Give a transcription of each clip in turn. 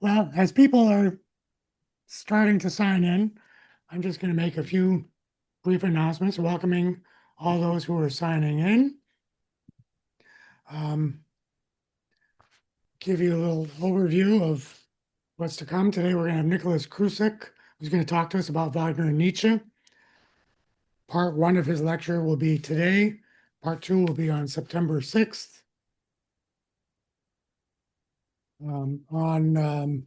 Well, as people are starting to sign in, I'm just going to make a few brief announcements welcoming all those who are signing in. Give you a little overview of what's to come. Today, we're going to have Nicolas Krusek, who's going to talk to us about Wagner and Nietzsche. Part one of his lecture will be today. Part two will be on September 6th. On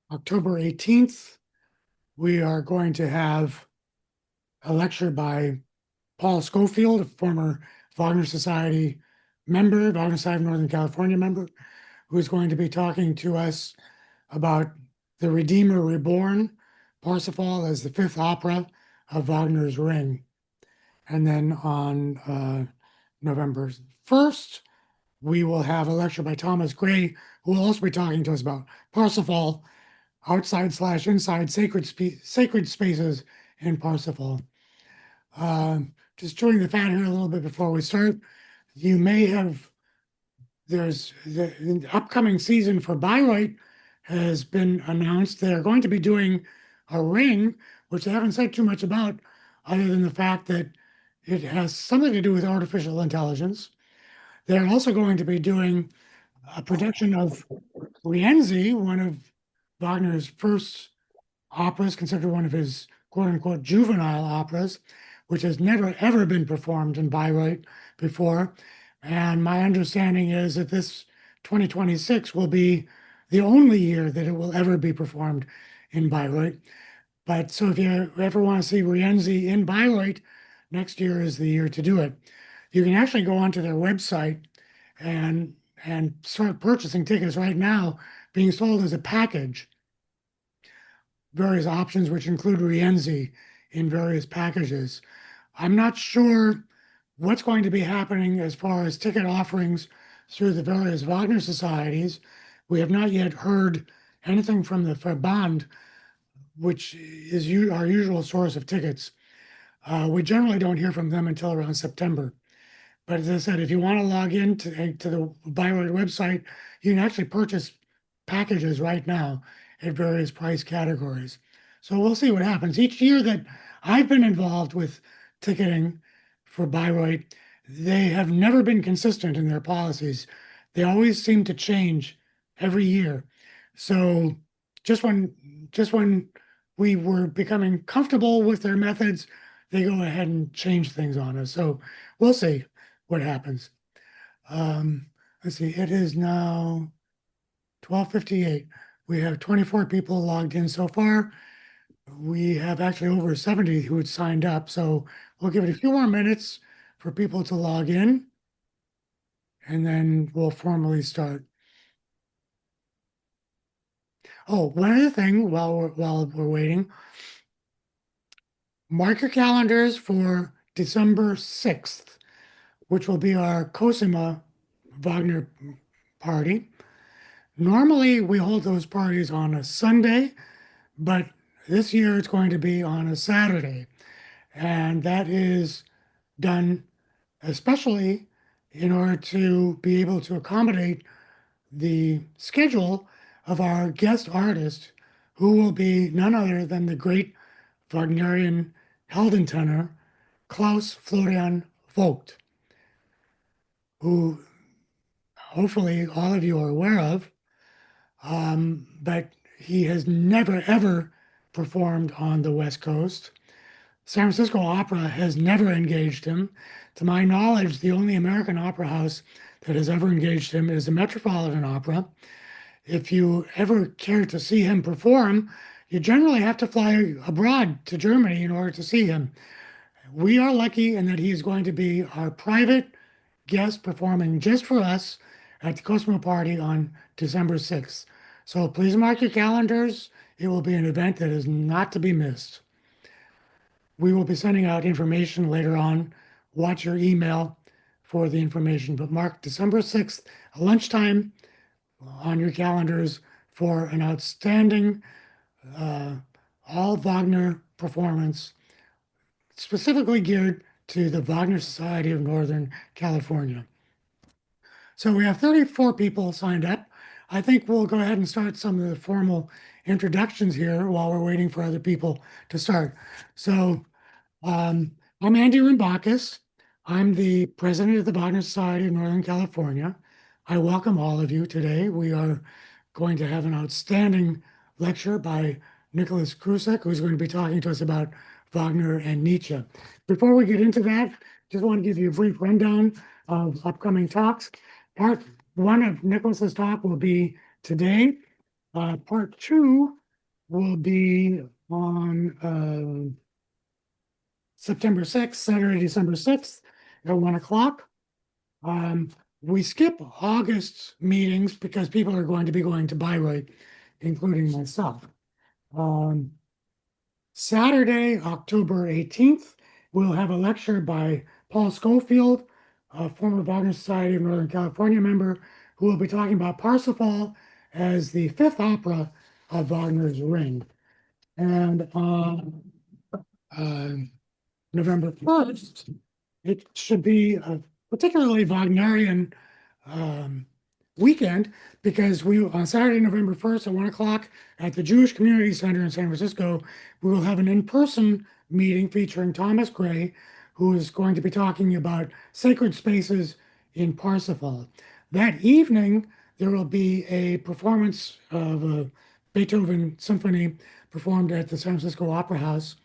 October 18th, we are going to have a lecture by Paul Schofield, a former Wagner Society member, Wagner Society of Northern California member, who is going to be talking to us about The Redeemer Reborn, Parsifal as the fifth opera of Wagner's Ring. And then on November 1st, we will have a lecture by Thomas Gray, who will also be talking to us about Parsifal, outside/inside sacred spaces in Parsifal. Just chewing the fat here a little bit before we start. You may have, there's the upcoming season for Bayreuth has been announced. They're going to be doing a ring, which they haven't said too much about, other than the fact that it has something to do with artificial intelligence. They're also going to be doing a production of Rienzi, one of Wagner's first operas, considered one of his quote unquote juvenile operas, which has never ever been performed in Bayreuth before. And my understanding is that this 2026 will be the only year that it will ever be performed in Bayreuth. But so if you ever want to see Rienzi in Bayreuth, next year is the year to do it. You can actually go onto their website and start purchasing tickets right now, being sold as a package. Various options, which include Rienzi in various packages. I'm not sure what's going to be happening as far as ticket offerings through the various Wagner societies. We have not yet heard anything from the Verband, which is our usual source of tickets. We generally don't hear from them until around September. But as I said, if you want to log in to the Bayreuth website, you can actually purchase packages right now at various price categories. So we'll see what happens. Each year that I've been involved with ticketing for Bayreuth, they have never been consistent in their policies. They always seem to change every year. So just when we were becoming comfortable with their methods, they go ahead and change things on us. So we'll see what happens. Let's see, it is now 12:58. We have 24 people logged in so far. We have actually over 70 who had signed up. So we'll give it a few more minutes for people to log in, and then we'll formally start. Oh, one other thing while we're waiting, mark your calendars for December 6th, which will be our Cosima Wagner party. Normally, we hold those parties on a Sunday, but this year it's going to be on a Saturday. And that is done especially in order to be able to accommodate the schedule of our guest artist, who will be none other than the great Wagnerian Heldentenor, Klaus Florian Vogt, who hopefully all of you are aware of. But he has never, ever performed on the West Coast. San Francisco Opera has never engaged him. To my knowledge, the only American opera house that has ever engaged him is the Metropolitan Opera. If you ever care to see him perform, you generally have to fly abroad to Germany in order to see him. We are lucky in that he is going to be our private guest performing just for us at the Cosmo Party on December 6th. So please mark your calendars. It will be an event that is not to be missed. We will be sending out information later on. Watch your email for the information, but mark December 6th, lunchtime, on your calendars for an outstanding all Wagner performance, specifically geared to the Wagner Society of Northern California. So we have 34 people signed up. I think we'll go ahead and start some of the formal introductions here while we're waiting for other people to start. So I'm Andy Rimbakis. I'm the president of the Wagner Society of Northern California. I welcome all of you today. We are going to have an outstanding lecture by Nicolas Krusek, who's going to be talking to us about Wagner and Nietzsche. Before we get into that, just want to give you a brief rundown of upcoming talks. Part one of Nicholas's talk will be today. Part two will be on September 6th, Saturday, December 6th at 1 o'clock. We skip August meetings because people are going to be going to Bayreuth, including myself. Saturday, October 18th, we'll have a lecture by Paul Schofield, a former Wagner Society of Northern California member, who will be talking about Parsifal as the fifth opera of Wagner's Ring. And on November 1st, it should be a particularly Wagnerian weekend because we on Saturday, November 1st at 1 o'clock at the Jewish Community Center in San Francisco, we will have an in-person meeting featuring Thomas Gray, who is going to be talking about sacred spaces in Parsifal. That evening, there will be a performance of a Beethoven symphony performed at the San Francisco Opera House.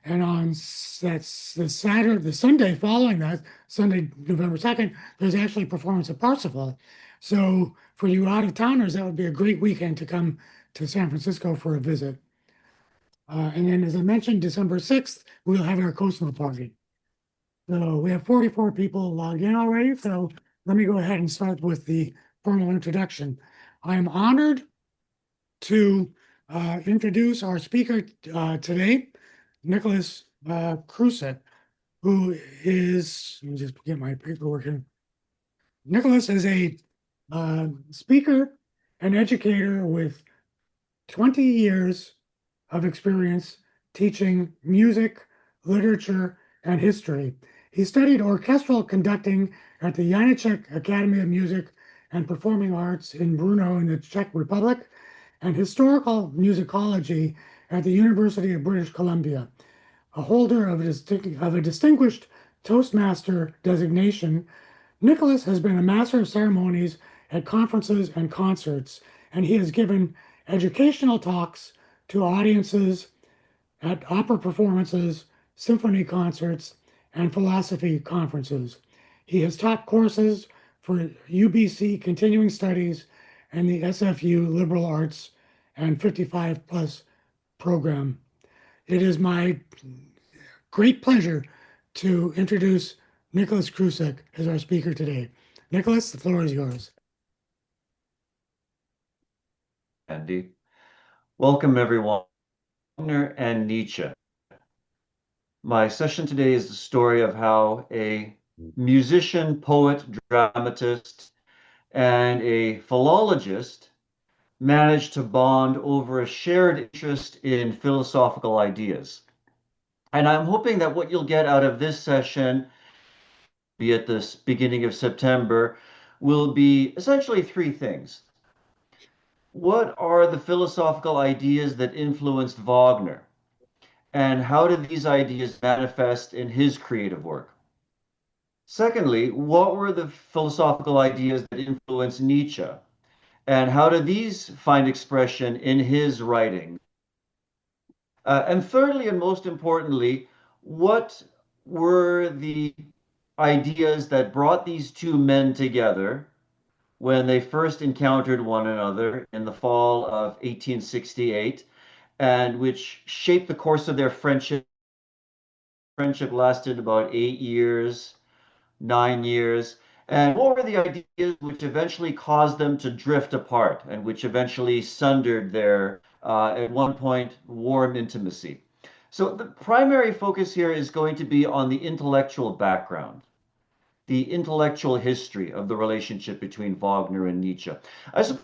And on that's the Sunday following that, Sunday, November 2nd, there's actually a performance at Parsifal. So for you out of towners, that would be a great weekend to come to San Francisco for a visit. And then, as I mentioned, December 6th, we'll have our coastal party. So we have 44 people logged in already. So let me go ahead and start with the formal introduction. I am honored to introduce our speaker today, Nicolas Krusek, who is, let me just get my paperwork here. Nicolas is a speaker and educator with 20 years of experience teaching music, literature, and history. He studied orchestral conducting at the Janáček Academy of Music and Performing Arts in Brno in the Czech Republic, and historical musicology at the University of British Columbia. A holder of a Distinguished Toastmaster designation, Nicolas has been a master of ceremonies at conferences and concerts, and he has given educational talks to audiences at opera performances, symphony concerts, and philosophy conferences. He has taught courses for UBC Continuing Studies and the SFU Liberal Arts and 55 plus program. It is my great pleasure to introduce Nicolas Krusek as our speaker today. Nicolas, the floor is yours. Andy. Welcome, everyone. Wagner and Nietzsche. My session today is the story of how a musician, poet, dramatist, and a philologist managed to bond over a shared interest in philosophical ideas. And I'm hoping that what you'll get out of this session, be at this beginning of September, will be essentially three things. What are the philosophical ideas that influenced Wagner? And how did these ideas manifest in his creative work? Secondly, what were the philosophical ideas that influenced Nietzsche? And how did these find expression in his writing? And thirdly, and most importantly, what were the ideas that brought these two men together when they first encountered one another in the fall of 1868, and which shaped the course of their friendship? Friendship lasted about 8 years, 9 years. And what were the ideas which eventually caused them to drift apart and which eventually sundered their, at one point, warm intimacy? So the primary focus here is going to be on the intellectual background, the intellectual history of the relationship between Wagner and Nietzsche. I suppose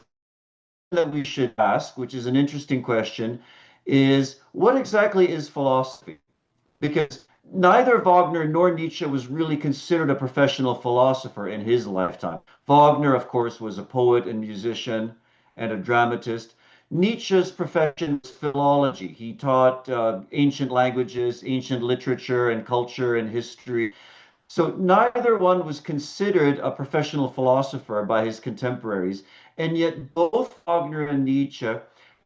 that we should ask, which is an interesting question, is what exactly is philosophy? Because neither Wagner nor Nietzsche was really considered a professional philosopher in his lifetime. Wagner, of course, was a poet and musician, and a dramatist. Nietzsche's profession was philology. He taught ancient languages, ancient literature and culture and history. So neither one was considered a professional philosopher by his contemporaries, and yet both Wagner and Nietzsche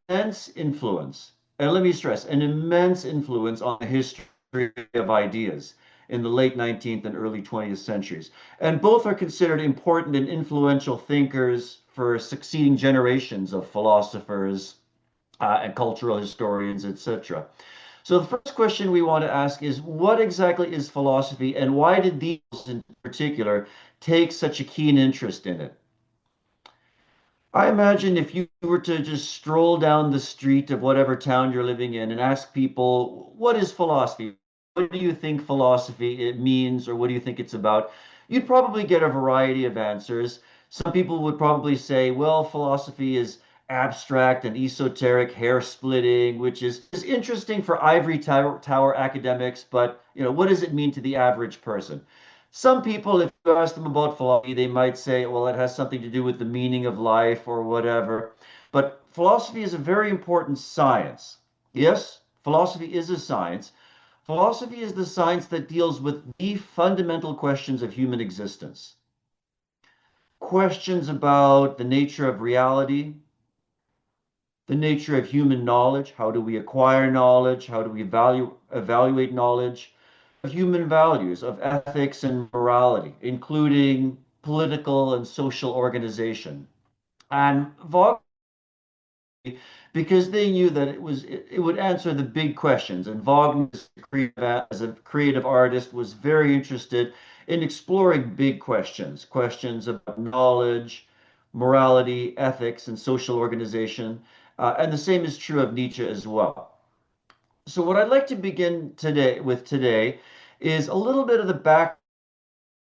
immense influence, and let me stress, an immense influence on the history of ideas in the late 19th and early 20th centuries. And both are considered important and influential thinkers for succeeding generations of philosophers and cultural historians, etc. So the first question we want to ask is, what exactly is philosophy, and why did these in particular take such a keen interest in it? I imagine if you were to just stroll down the street of whatever town you're living in and ask people, what is philosophy? What do you think philosophy it means, or what do you think it's about? You'd probably get a variety of answers. Some people would probably say, well, philosophy is abstract and esoteric hair splitting, which is interesting for tower academics, but what does it mean to the average person? Some people, if you ask them about philosophy, they might say, well, it has something to do with the meaning of life or whatever. But philosophy is a very important science. Yes, philosophy is a science. Philosophy is the science that deals with the fundamental questions of human existence. Questions about the nature of reality, the nature of human knowledge, how do we acquire knowledge, how do we evaluate knowledge, of human values, of ethics and morality, including political and social organization. And Wagner, because they knew that it would answer the big questions, and Wagner, as a creative artist, was very interested in exploring big questions, questions about knowledge, morality, ethics, and social organization. And the same is true of Nietzsche as well. So what I'd like to begin today is a little bit of the back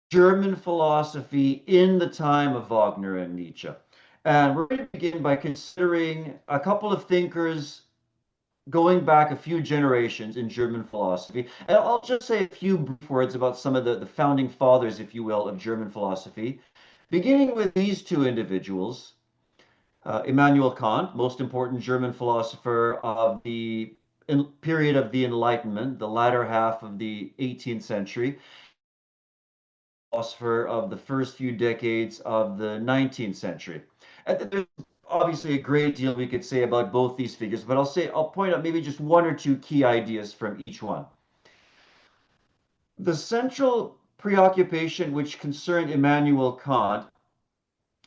German philosophy in the time of Wagner and Nietzsche. And we're going to begin by considering a couple of thinkers going back a few generations in German philosophy. And I'll just say a few brief words about some of the founding fathers, if you will, of German philosophy, beginning with these two individuals. Immanuel Kant, most important German philosopher of the period of the Enlightenment, the latter half of the 18th century, philosopher of the first few decades of the 19th century. And there's obviously a great deal we could say about both these figures, but I'll point out maybe just one or two key ideas from each one. The central preoccupation which concerned Immanuel Kant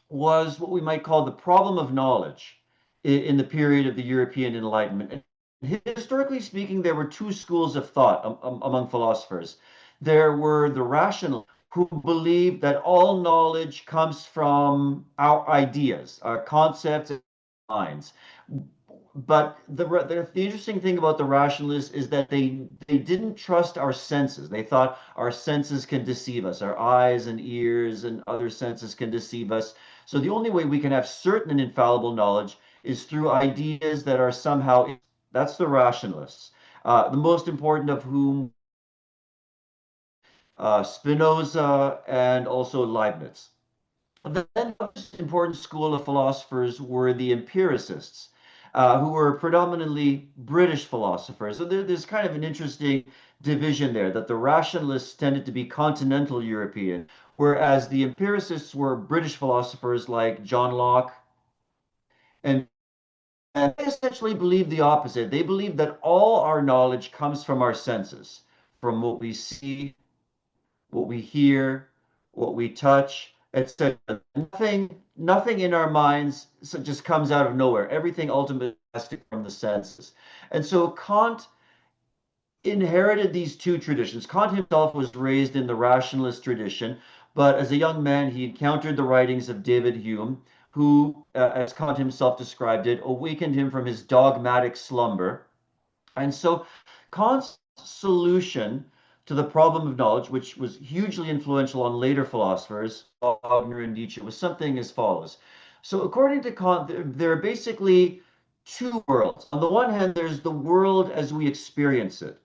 was what we might call the problem of knowledge in the period of the European Enlightenment. And historically speaking, there were two schools of thought among philosophers. There were the rationalists, who believed that all knowledge comes from our ideas, our concepts, and minds. But the interesting thing about the rationalists is that they didn't trust our senses. They thought our senses can deceive us. Our eyes and ears and other senses can deceive us. So the only way we can have certain and infallible knowledge is through ideas that are somehow, that's the rationalists. The most important of whom Spinoza and also Leibniz. Then the most important school of philosophers were the empiricists, who were predominantly British philosophers. So there's kind of an interesting division there, that the rationalists tended to be continental European, whereas the empiricists were British philosophers like John Locke. And they essentially believed the opposite. They believed that all our knowledge comes from our senses, from what we see, what we hear, what we touch, etc. Nothing in our minds just comes out of nowhere. Everything ultimately has to come from the senses. And so Kant inherited these two traditions. Kant himself was raised in the rationalist tradition, but as a young man, he encountered the writings of David Hume, who, as Kant himself described it, awakened him from his dogmatic slumber. And so Kant's solution to the problem of knowledge, which was hugely influential on later philosophers, Wagner and Nietzsche, was something as follows. So according to Kant, there are basically two worlds. On the one hand, there's the world as we experience it,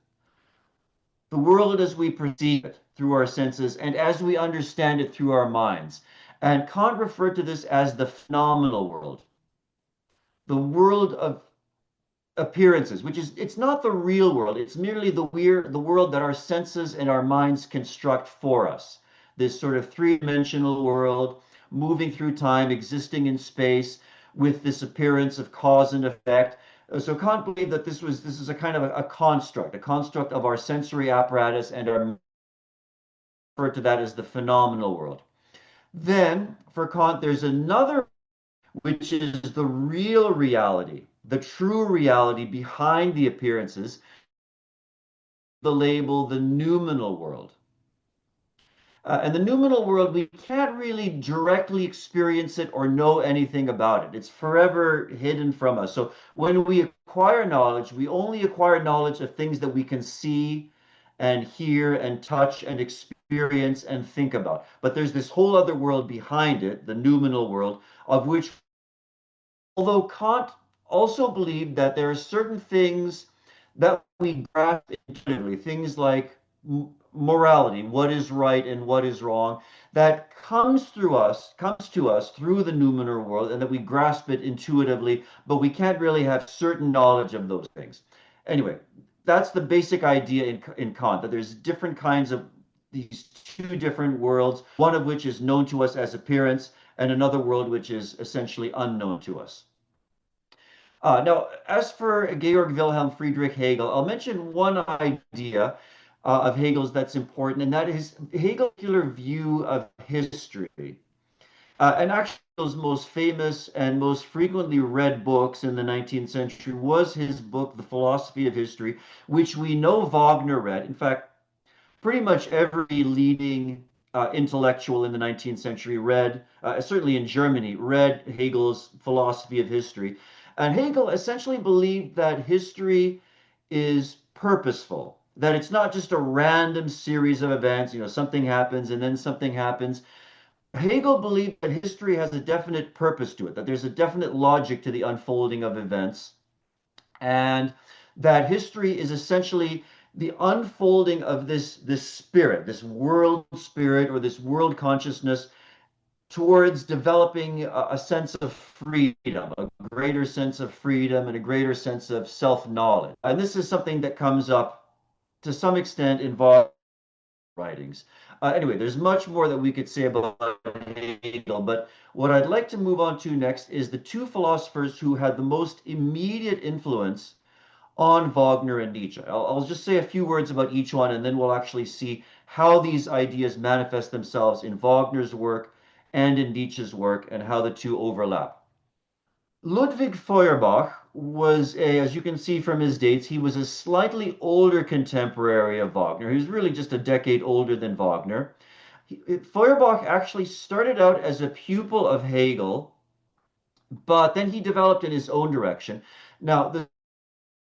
the world as we perceive it through our senses, and as we understand it through our minds. And Kant referred to this as the phenomenal world. the world of appearances, which is, it's not the real world. It's merely the world that our senses and our minds construct for us. This sort of three-dimensional world, moving through time, existing in space, with this appearance of cause and effect. So Kant believed that this is a kind of a construct of our sensory apparatus, and our referred to that as the phenomenal world. Then for Kant, there's another, which is the real reality, the true reality behind the appearances, the label, the noumenal world. And the noumenal world, we can't really directly experience it or know anything about it. It's forever hidden from us. So when we acquire knowledge, we only acquire knowledge of things that we can see and hear and touch and experience and think about. But there's this whole other world behind it, the noumenal world, of which, although Kant also believed that there are certain things that we grasp intuitively, things like morality, what is right and what is wrong, that comes to us through the noumenal world, and that we grasp it intuitively, but we can't really have certain knowledge of those things. Anyway, that's the basic idea in Kant, that there's different kinds of these two different worlds, one of which is known to us as appearance, and another world which is essentially unknown to us. Now, as for Georg Wilhelm Friedrich Hegel, I'll mention one idea of Hegel's that's important, and that is Hegel's particular view of history. And actually, Hegel's most famous and most frequently read books in the 19th century was his book, The Philosophy of History, which we know Wagner read. In fact, pretty much every leading intellectual in the 19th century read, certainly in Germany, read Hegel's Philosophy of History. And Hegel essentially believed that history is purposeful, that it's not just a random series of events, something happens and then something happens. Hegel believed that history has a definite purpose to it, that there's a definite logic to the unfolding of events, and that history is essentially the unfolding of this spirit, this world spirit, or this world consciousness, towards developing a sense of freedom, a greater sense of freedom and a greater sense of self-knowledge. And this is something that comes up to some extent in Wagner's writings. Anyway, there's much more that we could say about Hegel, but what I'd like to move on to next is the two philosophers who had the most immediate influence on Wagner and Nietzsche. I'll just say a few words about each one, and then we'll actually see how these ideas manifest themselves in Wagner's work and in Nietzsche's work, and how the two overlap. Ludwig Feuerbach was as you can see from his dates, he was a slightly older contemporary of Wagner. He was really just a decade older than Wagner. Feuerbach actually started out as a pupil of Hegel, but then he developed in his own direction. Now, the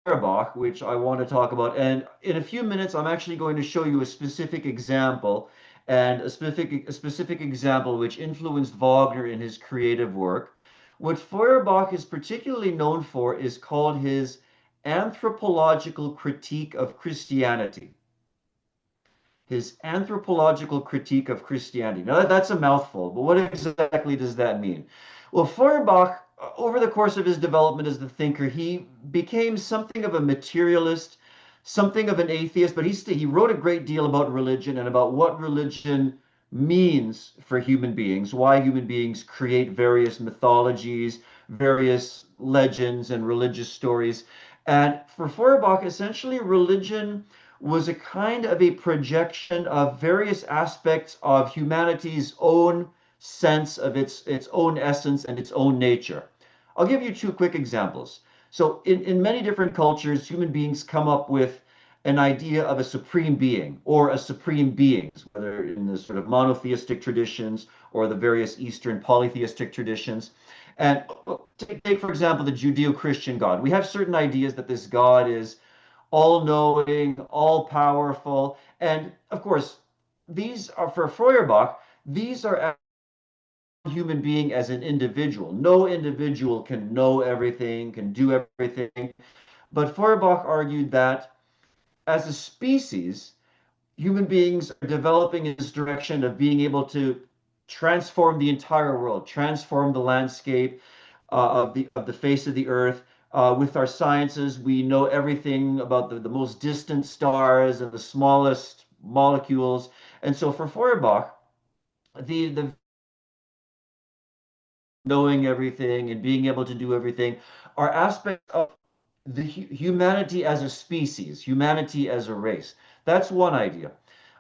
Feuerbach, which I want to talk about, and in a few minutes, I'm actually going to show you a specific example, and a specific example which influenced Wagner in his creative work. What Feuerbach is particularly known for is called his anthropological critique of Christianity. His anthropological critique of Christianity. Now, that's a mouthful, but what exactly does that mean? Well, Feuerbach, over the course of his development as the thinker, he became something of a materialist, something of an atheist, but he wrote a great deal about religion and about what religion means for human beings, why human beings create various mythologies, various legends and religious stories. And for Feuerbach, essentially, religion was a kind of a projection of various aspects of humanity's own sense of its own essence and its own nature. I'll give you two quick examples. So in many different cultures, human beings come up with an idea of a supreme being or a supreme beings, whether in the sort of monotheistic traditions or the various Eastern polytheistic traditions. And take for example, the Judeo-Christian God. We have certain ideas that this God is all-knowing, all-powerful. And of course, these are, for Feuerbach, these are human being as an individual. No individual can know everything, can do everything. But Feuerbach argued that as a species, human beings are developing in this direction of being able to transform the entire world, transform the landscape, of the face of the earth. With our sciences, we know everything about the most distant stars and the smallest molecules. And so for Feuerbach, the knowing everything and being able to do everything are aspects of the humanity as a species, humanity as a race. That's one idea.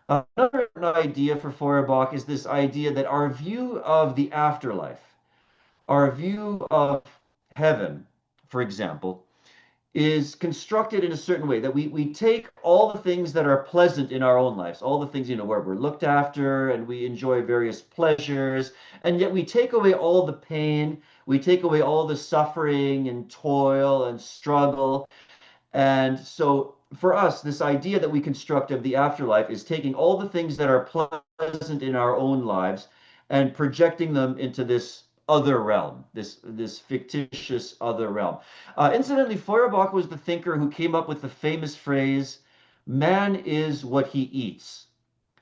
Another idea for Feuerbach is this idea that our view of the afterlife, our view of heaven, for example, is constructed in a certain way that we take all the things that are pleasant in our own lives, all the things, where we're looked after and we enjoy various pleasures, and yet we take away all the pain, we take away all the suffering and toil and struggle. And so for us, this idea that we construct of the afterlife is taking all the things that are pleasant in our own lives and projecting them into this other realm, this fictitious other realm. Incidentally, Feuerbach was the thinker who came up with the famous phrase, "Man is what he eats."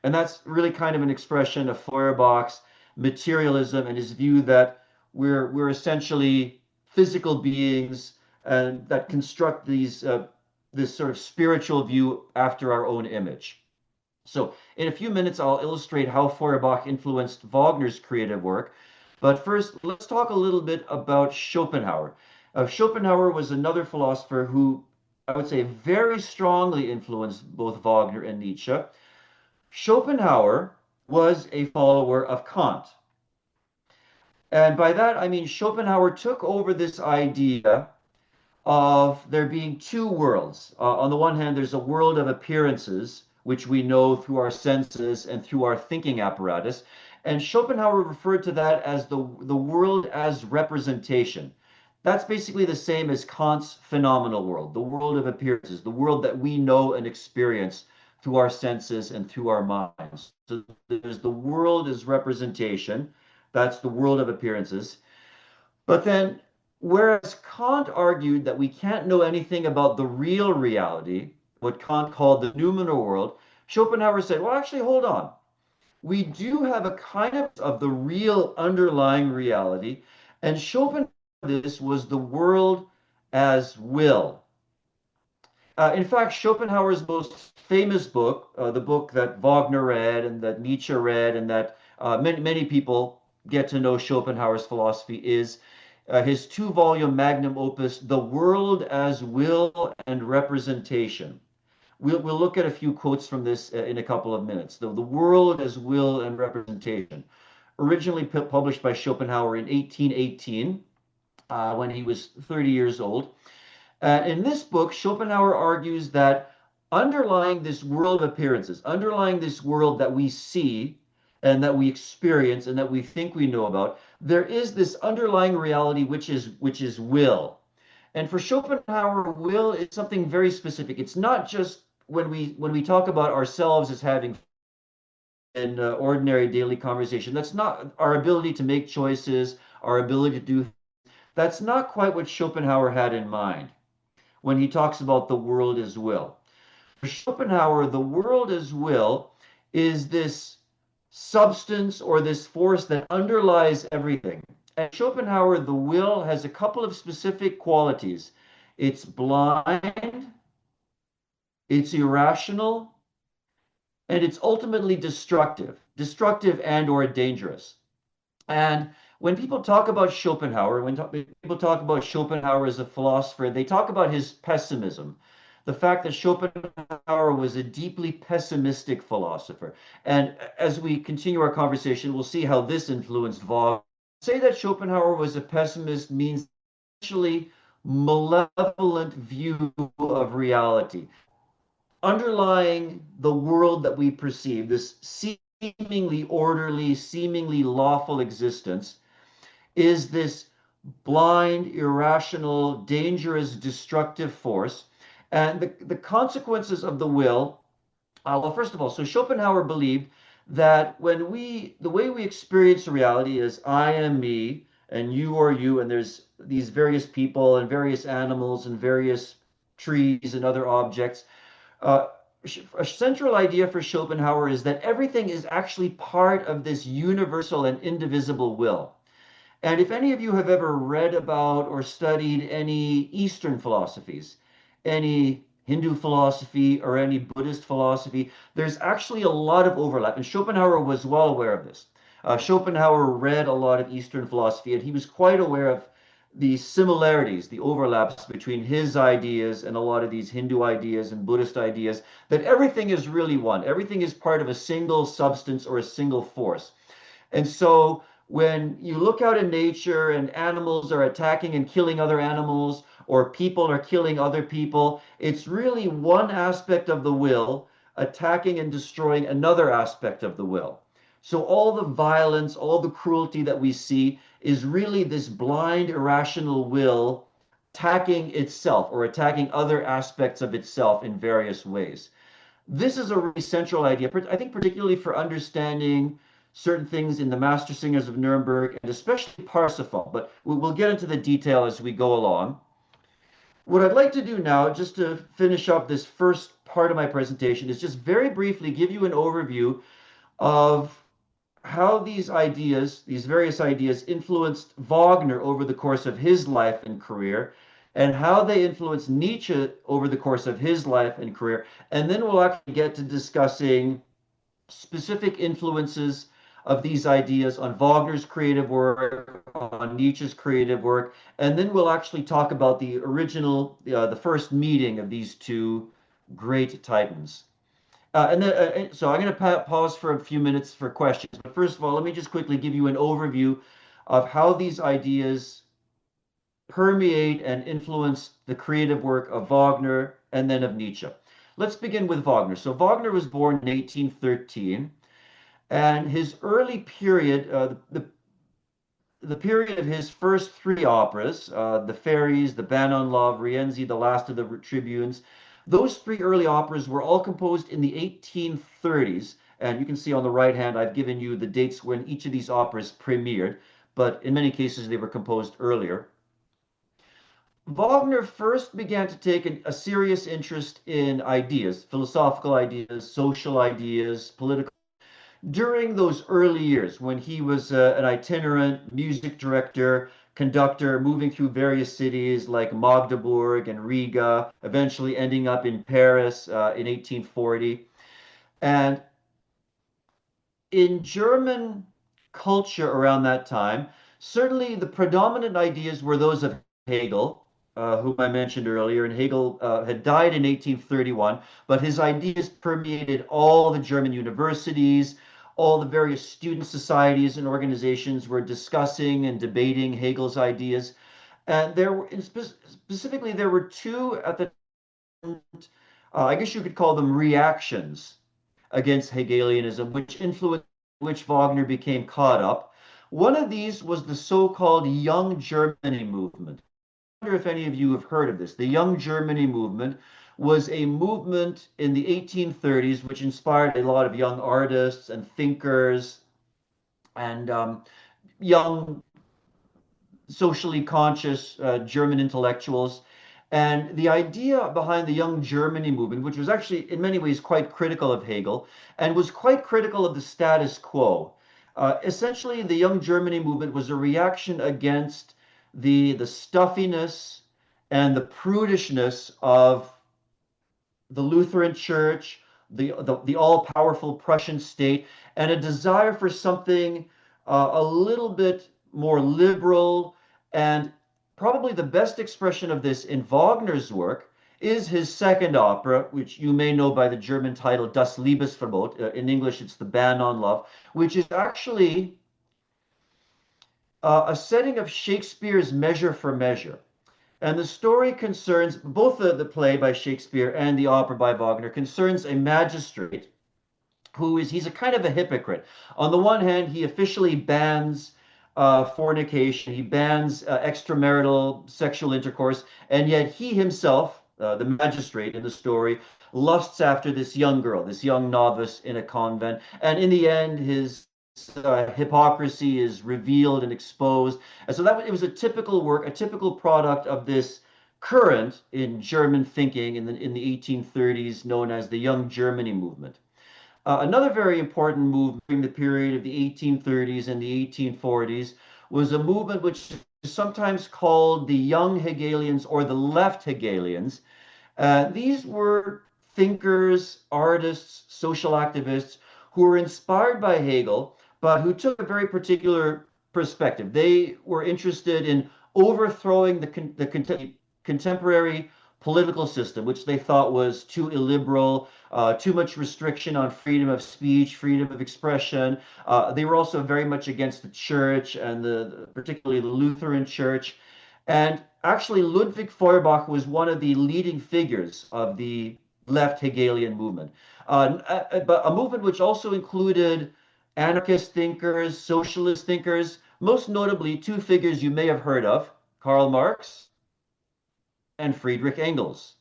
And that's really kind of an expression of Feuerbach's materialism and his view that we're essentially physical beings and that construct this sort of spiritual view after our own image. So in a few minutes, I'll illustrate how Feuerbach influenced Wagner's creative work. But first, let's talk a little bit about Schopenhauer. Schopenhauer was another philosopher who I would say very strongly influenced both Wagner and Nietzsche. Schopenhauer was a follower of Kant. And by that, I mean Schopenhauer took over this idea of there being two worlds. On the one hand, there's a world of appearances, which we know through our senses and through our thinking apparatus. And Schopenhauer referred to that as the world as representation. That's basically the same as Kant's phenomenal world, the world of appearances, the world that we know and experience through our senses and through our minds. So there's the world as representation. That's the world of appearances. But then, whereas Kant argued that we can't know anything about the real reality, what Kant called the noumenal world, Schopenhauer said, well, actually, hold on. We do have a kind of the real underlying reality. And Schopenhauer, this was the world as will. In fact, Schopenhauer's most famous book, the book that Wagner read and that Nietzsche read and that many people get to know Schopenhauer's philosophy is his two-volume magnum opus, The World as Will and Representation. We'll look at a few quotes from this in a couple of minutes. The World as Will and Representation, originally published by Schopenhauer in 1818 when he was 30 years old. In this book, Schopenhauer argues that underlying this world of appearances, underlying this world that we see and that we experience and that we think we know about, there is this underlying reality which is will. And for Schopenhauer, will is something very specific. It's not just when we talk about ourselves as having an ordinary daily conversation. That's not our ability to make choices, our ability to do. That's not quite what Schopenhauer had in mind when he talks about the world as will. For Schopenhauer, the world as will is this substance or this force that underlies everything. And Schopenhauer, the will has a couple of specific qualities. It's blind, it's irrational, and it's ultimately destructive and or dangerous. And when people talk about Schopenhauer, people talk about Schopenhauer as a philosopher, they talk about his pessimism, the fact that Schopenhauer was a deeply pessimistic philosopher. And as we continue our conversation, we'll see how this influenced Wagner. Say that Schopenhauer was a pessimist means essentially malevolent view of reality. Underlying the world that we perceive, this seemingly orderly, seemingly lawful existence, is this blind, irrational, dangerous, destructive force. And the consequences of the will, well, first of all, so Schopenhauer believed that the way we experience reality is I am me and you are you, and there's these various people and various animals and various trees and other objects. Uh, a central idea for Schopenhauer is that everything is actually part of this universal and indivisible will. And if any of you have ever read about or studied any Eastern philosophies, any Hindu philosophy or any Buddhist philosophy, there's actually a lot of overlap. And Schopenhauer was well aware of this. Schopenhauer read a lot of Eastern philosophy, and he was quite aware of the similarities, the overlaps between his ideas and a lot of these Hindu ideas and Buddhist ideas, that everything is really one. Everything is part of a single substance or a single force. And so when you look out in nature and animals are attacking and killing other animals, or people are killing other people, it's really one aspect of the will attacking and destroying another aspect of the will. So all the violence, all the cruelty that we see is really this blind, irrational will attacking itself or attacking other aspects of itself in various ways. This is a really central idea, I think, particularly for understanding certain things in the Master Singers of Nuremberg and especially Parsifal, but we'll get into the detail as we go along. What I'd like to do now, just to finish up this first part of my presentation, is just very briefly give you an overview of how these ideas, these various ideas, influenced Wagner over the course of his life and career, and how they influenced Nietzsche over the course of his life and career. And then we'll actually get to discussing specific influences of these ideas on Wagner's creative work, on Nietzsche's creative work, and then we'll actually talk about the original, the first meeting of these two great titans. So I'm going to pause for a few minutes for questions. But first of all, let me just quickly give you an overview of how these ideas permeate and influence the creative work of Wagner and then of Nietzsche. Let's begin with Wagner. So Wagner was born in 1813, and his early period, the period of his first three operas, The Fairies, The Ban on Love, Rienzi, The Last of the Tribunes, those three early operas were all composed in the 1830s. And you can see on the right hand, I've given you the dates when each of these operas premiered, but in many cases they were composed earlier. Wagner first began to take a serious interest in ideas, philosophical ideas, social ideas, political, during those early years when he was an itinerant music director, conductor, moving through various cities like Magdeburg and Riga, eventually ending up in Paris in 1840. And in German culture around that time, certainly the predominant ideas were those of Hegel, whom I mentioned earlier. And Hegel had died in 1831, but his ideas permeated all the German universities. All the various student societies and organizations were discussing and debating Hegel's ideas. And there were, specifically, there were two at the time, I guess you could call them reactions against Hegelianism, which influenced which Wagner became caught up. One of these was the so-called Young Germany movement. I wonder if any of you have heard of this. The Young Germany movement was a movement in the 1830s which inspired a lot of young artists and thinkers and young socially conscious German intellectuals. And the idea behind the Young Germany movement, which was actually in many ways quite critical of Hegel and was quite critical of the status quo. Essentially, the Young Germany movement was a reaction against the stuffiness and the prudishness of the Lutheran Church, the all-powerful Prussian state, and a desire for something a little bit more liberal. And probably the best expression of this in Wagner's work is his second opera, which you may know by the German title Das Liebesverbot. In English, it's The Ban on Love, which is actually a setting of Shakespeare's Measure for Measure. And the story concerns both the play by Shakespeare and the opera by Wagner concerns a magistrate he's a kind of a hypocrite. On the one hand, he officially bans fornication, he bans extramarital sexual intercourse, and yet he himself, the magistrate in the story, lusts after this young girl, this young novice in a convent. And in the end, his hypocrisy is revealed and exposed. And so it was a typical work, a typical product of this current in German thinking in the 1830s known as the Young Germany movement. Another very important move during the period of the 1830s and the 1840s was a movement which is sometimes called the young Hegelians or the left Hegelians. These were thinkers, artists, social activists who were inspired by Hegel, but who took a very particular perspective. They were interested in overthrowing the contemporary political system, which they thought was too illiberal, too much restriction on freedom of speech, freedom of expression. They were also very much against the church and particularly the Lutheran church. And actually, Ludwig Feuerbach was one of the leading figures of the left Hegelian movement, but a movement which also included anarchist thinkers, socialist thinkers, most notably two figures you may have heard of, Karl Marx and Friedrich Engels,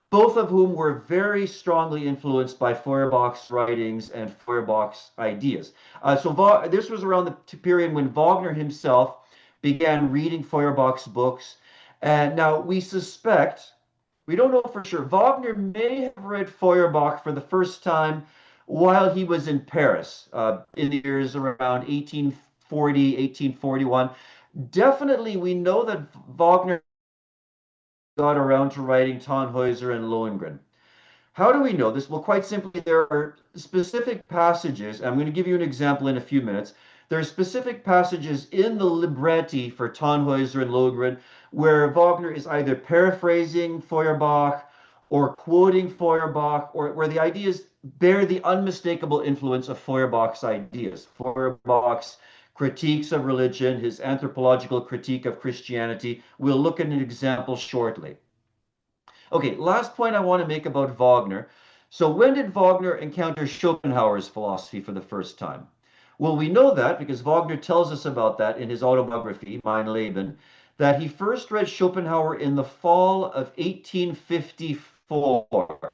both of whom were very strongly influenced by Feuerbach's writings and Feuerbach's ideas. This was around the period when Wagner himself began reading Feuerbach's books. And now we suspect, we don't know for sure, Wagner may have read Feuerbach for the first time while he was in Paris in the years around 1840, 1841. Definitely, we know that Wagner got around to writing Tannhäuser and Lohengrin. How do we know this? Well, quite simply, there are specific passages. I'm going to give you an example in a few minutes. There are specific passages in the libretti for Tannhäuser and Lohengrin where Wagner is either paraphrasing Feuerbach or quoting Feuerbach, or where the ideas bear the unmistakable influence of Feuerbach's ideas. Feuerbach's critiques of religion, his anthropological critique of Christianity. We'll look at an example shortly. Okay, last point I want to make about Wagner. So when did Wagner encounter Schopenhauer's philosophy for the first time? Well, we know that because Wagner tells us about that in his autobiography, Mein Leben, that he first read Schopenhauer in the fall of 1854.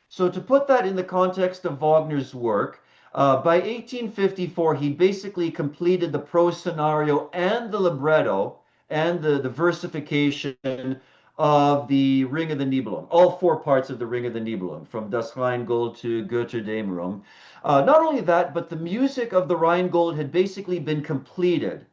So to put that in the context of Wagner's work, by 1854, he basically completed the prose scenario and the libretto and the versification of the Ring of the Nibelung, all four parts of the Ring of the Nibelung, from Das Rheingold to Götterdämmerung. Not only that, but the music of the Rheingold had basically been completed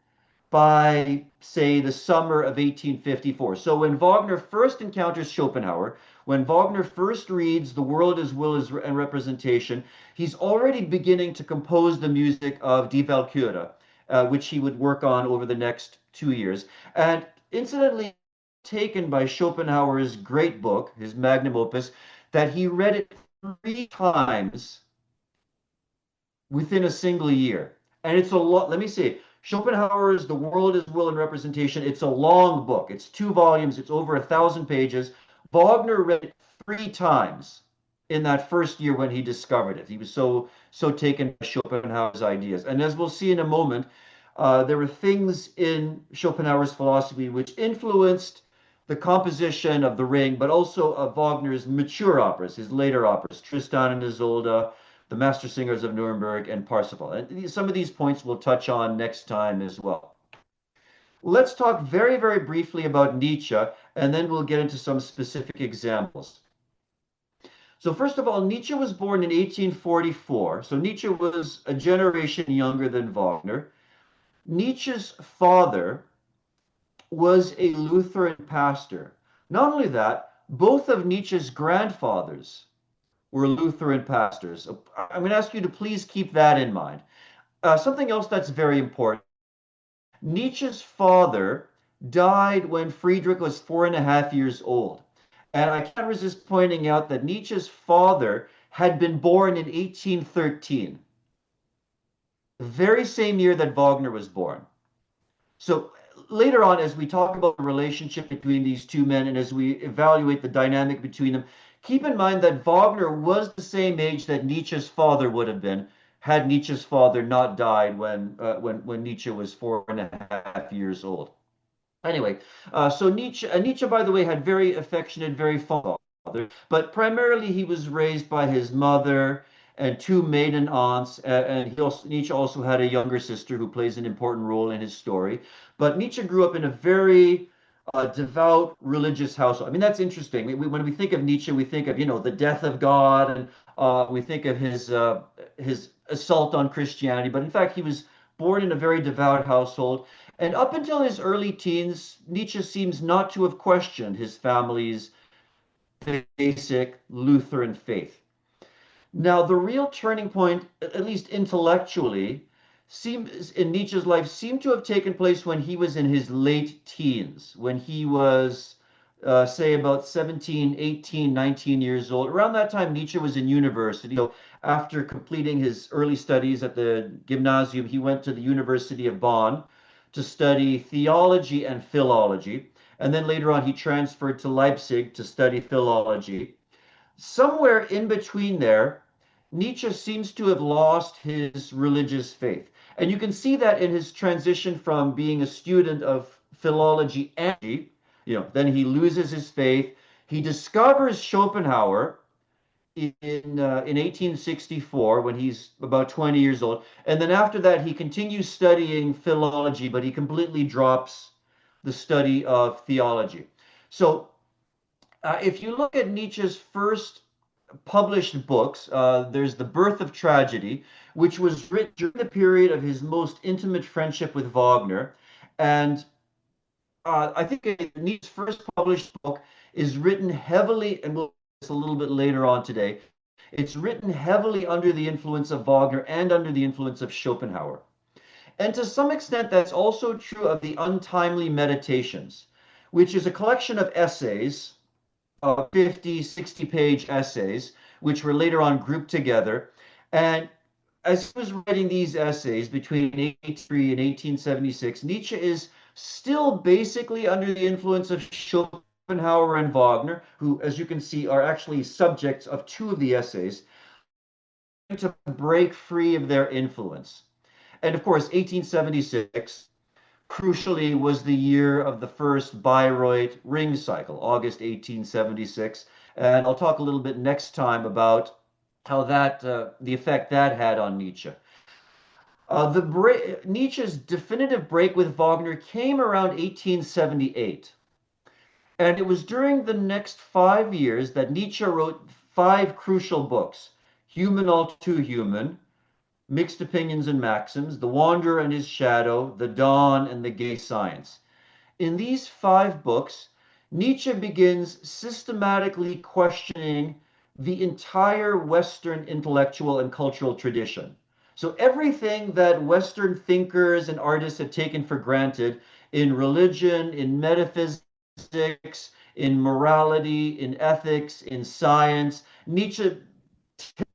by, say, the summer of 1854. So when Wagner first encounters Schopenhauer, when Wagner first reads The World as Will and Representation, he's already beginning to compose the music of Die Walküre, which he would work on over the next 2 years. And incidentally, taken by Schopenhauer's great book, his magnum opus, that he read it 3 times within a single year. And it's a lot, let me say, Schopenhauer's The World as Will and Representation, it's a long book. It's 2 volumes, it's over 1,000 pages. Wagner read it 3 times in that first year when he discovered it. He was so taken by Schopenhauer's ideas. And as we'll see in a moment, there were things in Schopenhauer's philosophy which influenced the composition of The Ring, but also of Wagner's mature operas, his later operas, Tristan and Isolde, The Master Singers of Nuremberg, and Parsifal. And some of these points we'll touch on next time as well. Let's talk very, very briefly about Nietzsche, and then we'll get into some specific examples. So first of all, Nietzsche was born in 1844. So Nietzsche was a generation younger than Wagner. Nietzsche's father was a Lutheran pastor. Not only that, both of Nietzsche's grandfathers were Lutheran pastors. I'm going to ask you to please keep that in mind. Something else that's very important. Nietzsche's father died when Friedrich was 4.5 years old. And I can't resist pointing out that Nietzsche's father had been born in 1813, the very same year that Wagner was born. So later on, as we talk about the relationship between these two men and as we evaluate the dynamic between them, keep in mind that Wagner was the same age that Nietzsche's father would have been had Nietzsche's father not died when Nietzsche was 4.5 years old. Anyway, so Nietzsche, by the way, had very affectionate, very fond father, but primarily he was raised by his mother and 2 maiden aunts, and Nietzsche also had a younger sister who plays an important role in his story. But Nietzsche grew up in a very devout religious household. I mean, that's interesting. When we think of Nietzsche, we think of, the death of God, and we think of his assault on Christianity. But in fact, he was born in a very devout household. And up until his early teens, Nietzsche seems not to have questioned his family's basic Lutheran faith. Now, the real turning point, at least intellectually, seems in Nietzsche's life seemed to have taken place when he was in his late teens, when he was, say, about 17, 18, 19 years old. Around that time, Nietzsche was in university. So after completing his early studies at the gymnasium, he went to the University of Bonn to study theology and philology. And then later on, he transferred to Leipzig to study philology. Somewhere in between there, Nietzsche seems to have lost his religious faith. And you can see that in his transition from being a student of philology and, then he loses his faith. He discovers Schopenhauer in 1864 when he's about 20 years old. And then after that, he continues studying philology, but he completely drops the study of theology. So if you look at Nietzsche's first published books, there's The Birth of Tragedy, which was written during the period of his most intimate friendship with Wagner. And I think Nietzsche's first published book is written heavily, and we'll do this a little bit later on today. It's written heavily under the influence of Wagner and under the influence of Schopenhauer. And to some extent, that's also true of the Untimely Meditations, which is a collection of essays 50, 60-page essays, which were later on grouped together. And as he was writing these essays between 1883 and 1876, Nietzsche is still basically under the influence of Schopenhauer and Wagner, who, as you can see, are actually subjects of two of the essays, to break free of their influence. And of course, 1876 crucially was the year of the first Bayreuth ring cycle, August 1876. And I'll talk a little bit next time about how that, the effect that had on Nietzsche. Nietzsche's definitive break with Wagner came around 1878. And it was during the next 5 years that Nietzsche wrote 5 crucial books: Human All Too Human, Mixed Opinions and Maxims, The Wanderer and His Shadow, The Dawn, and The Gay Science. In these 5 books, Nietzsche begins systematically questioning the entire Western intellectual and cultural tradition. So everything that Western thinkers and artists had taken for granted in religion, in metaphysics, in morality, in ethics, in science, Nietzsche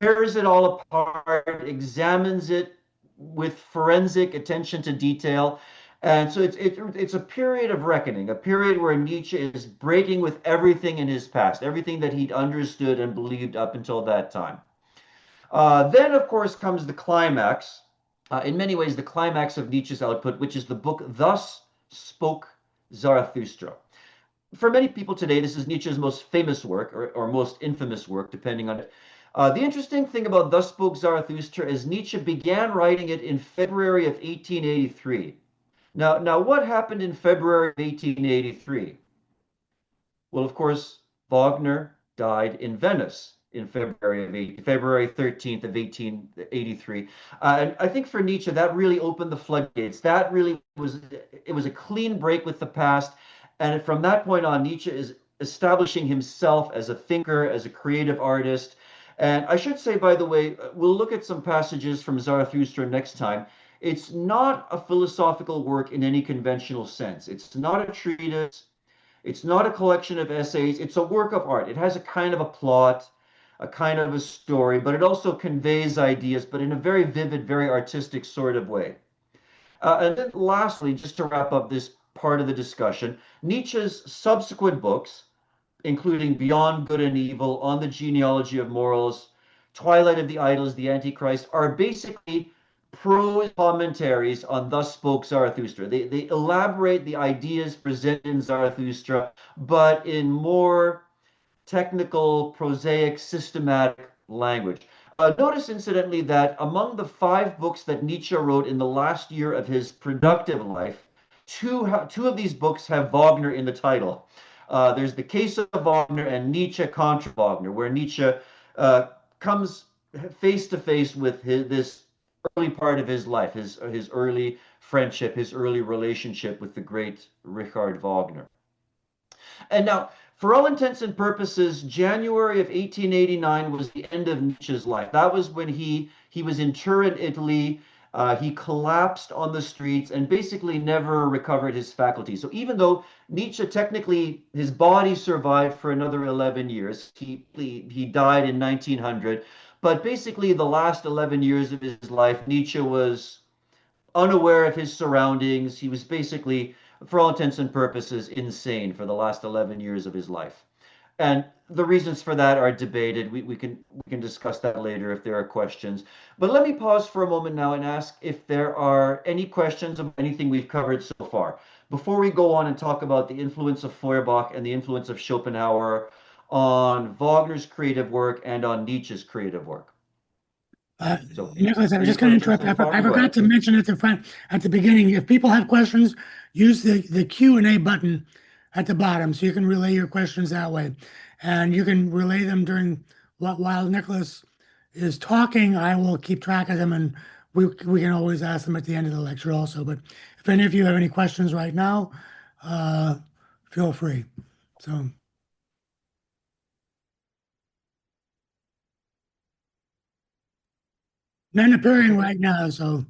tears it all apart, examines it with forensic attention to detail. And so it's a period of reckoning, a period where Nietzsche is breaking with everything in his past, everything that he'd understood and believed up until that time. Then, of course, comes the climax, in many ways, the climax of Nietzsche's output, which is the book Thus Spoke Zarathustra. For many people today, this is Nietzsche's most famous work or most infamous work, depending on it. The interesting thing about Thus Spoke Zarathustra is Nietzsche began writing it in February of 1883. Now, what happened in February of 1883? Well, of course, Wagner died in Venice in February 13th of 1883. And I think for Nietzsche, that really opened the floodgates. That really was a clean break with the past. And from that point on, Nietzsche is establishing himself as a thinker, as a creative artist. And I should say, by the way, we'll look at some passages from Zarathustra next time. It's not a philosophical work in any conventional sense. It's not a treatise. It's not a collection of essays. It's a work of art. It has a kind of a plot, a kind of a story, but it also conveys ideas, but in a very vivid, very artistic sort of way. And then lastly, just to wrap up this part of the discussion, Nietzsche's subsequent books, including Beyond Good and Evil, On the Genealogy of Morals, Twilight of the Idols, The Antichrist, are basically prose commentaries on Thus Spoke Zarathustra. They elaborate the ideas presented in Zarathustra, but in more technical, prosaic, systematic language. Notice, incidentally, that among the 5 books that Nietzsche wrote in the last year of his productive life, two of these books have Wagner in the title. There's The Case of Wagner and Nietzsche contra Wagner, where Nietzsche comes face to face with this early part of his life, his early friendship, his early relationship with the great Richard Wagner. And now, for all intents and purposes, January of 1889 was the end of Nietzsche's life. That was when he was in Turin, Italy. He collapsed on the streets and basically never recovered his faculties. So even though Nietzsche technically his body survived for another 11 years, he died in 1900. But basically, the last 11 years of his life, Nietzsche was unaware of his surroundings. He was basically, for all intents and purposes, insane for the last 11 years of his life. And the reasons for that are debated. We can discuss that later if there are questions. But let me pause for a moment now and ask if there are any questions of anything we've covered so far. Before we go on and talk about the influence of Feuerbach and the influence of Schopenhauer on Wagner's creative work and on Nietzsche's creative work. So, Nicholas, I'm any just going to questions interrupt. so far? I Go forgot ahead. to mention at the beginning, if people have questions, use the Q&A button at the bottom so you can relay your questions that way. And you can relay them during while Nicholas is talking. I will keep track of them, and we can always ask them at the end of the lecture also. But if any of you have any questions right now, uh, feel free. So none appearing right now, so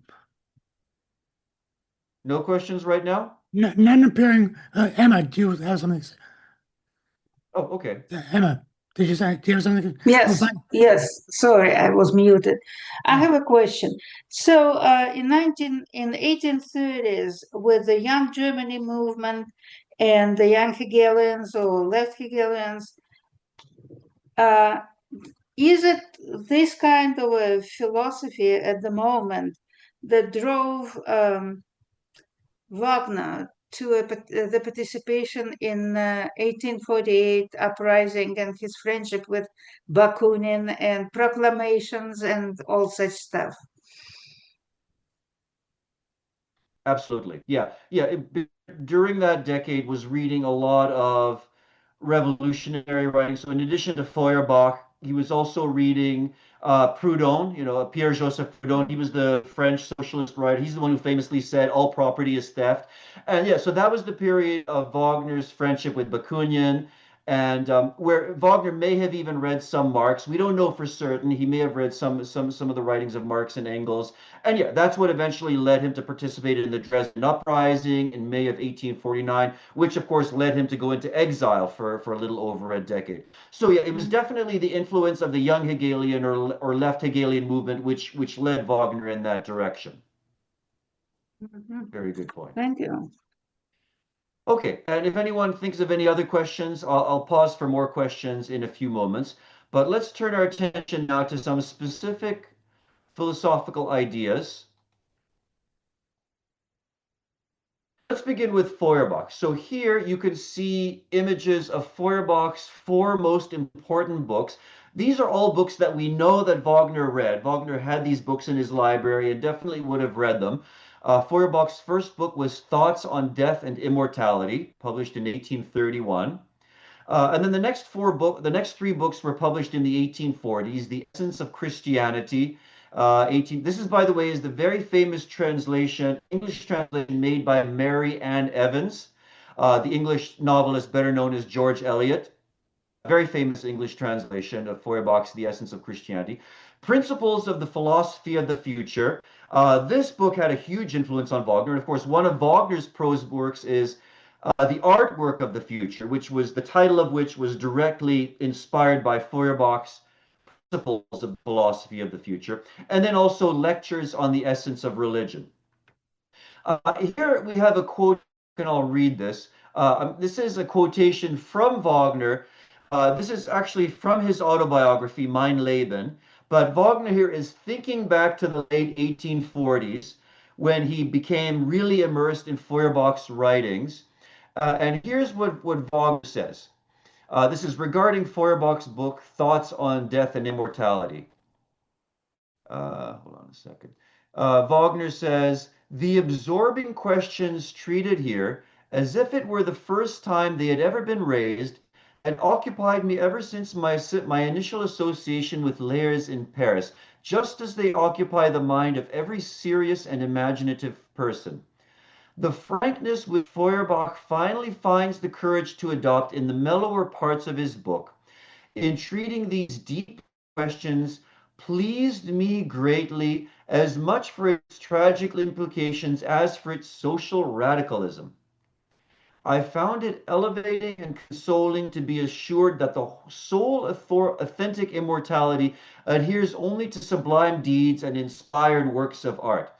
No questions right now? none appearing. Emma, do you have something to say? Oh, okay. Emma, did you say, do you have something? Oh, Yes, fine. yes. Sorry, I was muted. I have a question. So, in 1830s, with the Young Germany movement and the Young Hegelians or Left Hegelians, uh, is it this kind of a philosophy at the moment that drove Wagner to the participation in 1848 uprising and his friendship with Bakunin and proclamations and all such stuff? Absolutely. Yeah. Yeah. During that decade was reading a lot of revolutionary writing. So in addition to Feuerbach, he was also reading Proudhon, Pierre-Joseph Proudhon. He was the French socialist writer. He's the one who famously said all property is theft. And yeah, so that was the period of Wagner's friendship with Bakunin, and where Wagner may have even read some Marx. We don't know for certain. He may have read some of the writings of Marx and Engels. And yeah, that's what eventually led him to participate in the Dresden Uprising in May of 1849, which of course led him to go into exile for a little over a decade. So yeah, it was definitely the influence of the young Hegelian or left Hegelian movement which led Wagner in that direction. Mhm. Very good point. Thank you. Okay, and if anyone thinks of any other questions, I'll pause for more questions in a few moments. But let's turn our attention now to some specific philosophical ideas. Let's begin with Feuerbach. So here you can see images of Feuerbach's four most important books. These are all books that we know that Wagner read. Wagner had these books in his library and definitely would have read them. Feuerbach's first book was Thoughts on Death and Immortality, published in 1831. And then the next three books were published in the 1840s. The Essence of Christianity, 18. This is, by the way, is the very famous translation, English translation made by Mary Ann Evans, the English novelist better known as George Eliot. Very famous English translation of Feuerbach's The Essence of Christianity. Principles of the Philosophy of the Future. This book had a huge influence on Wagner. And of course, one of Wagner's prose works is The Artwork of the Future, which was the title of which was directly inspired by Feuerbach's Principles of the Philosophy of the Future, and then also Lectures on the Essence of Religion. Here we have a quote, and I'll read this. This is a quotation from Wagner. This is actually from his autobiography, Mein Leben. But Wagner here is thinking back to the late 1840s when he became really immersed in Feuerbach's writings. And here's what Wagner says. This is regarding Feuerbach's book, Thoughts on Death and Immortality. Hold on a second. Wagner says, the absorbing questions treated here, as if it were the first time they had ever been raised, and occupied me ever since my initial association with layers in Paris, just as they occupy the mind of every serious and imaginative person. The frankness which Feuerbach finally finds the courage to adopt in the mellower parts of his book, in treating these deep questions, pleased me greatly, as much for its tragic implications as for its social radicalism. I found it elevating and consoling to be assured that the sole authentic immortality adheres only to sublime deeds and inspired works of art.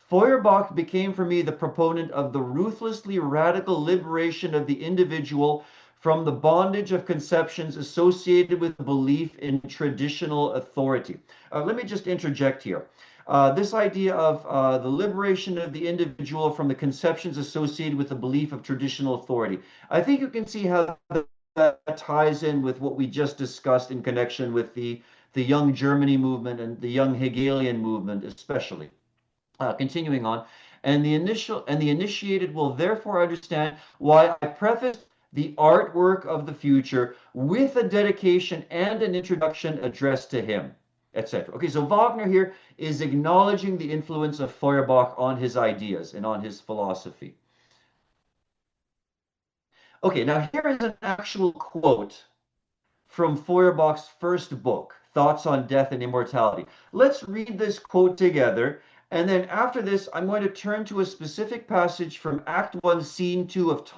Feuerbach became for me the proponent of the ruthlessly radical liberation of the individual from the bondage of conceptions associated with belief in traditional authority. Let me just interject here. This idea of the liberation of the individual from the conceptions associated with the belief of traditional authority. I think you can see how that ties in with what we just discussed in connection with the Young Germany movement and the Young Hegelian movement, especially. Continuing on, and the initiated will therefore understand why I preface the artwork of the future with a dedication and an introduction addressed to him, etc. Okay, so Wagner here is acknowledging the influence of Feuerbach on his ideas and on his philosophy. Okay, now here is an actual quote from Feuerbach's first book, Thoughts on Death and Immortality. Let's read this quote together, and then after this, I'm going to turn to a specific passage from Act 1, Scene 2 of,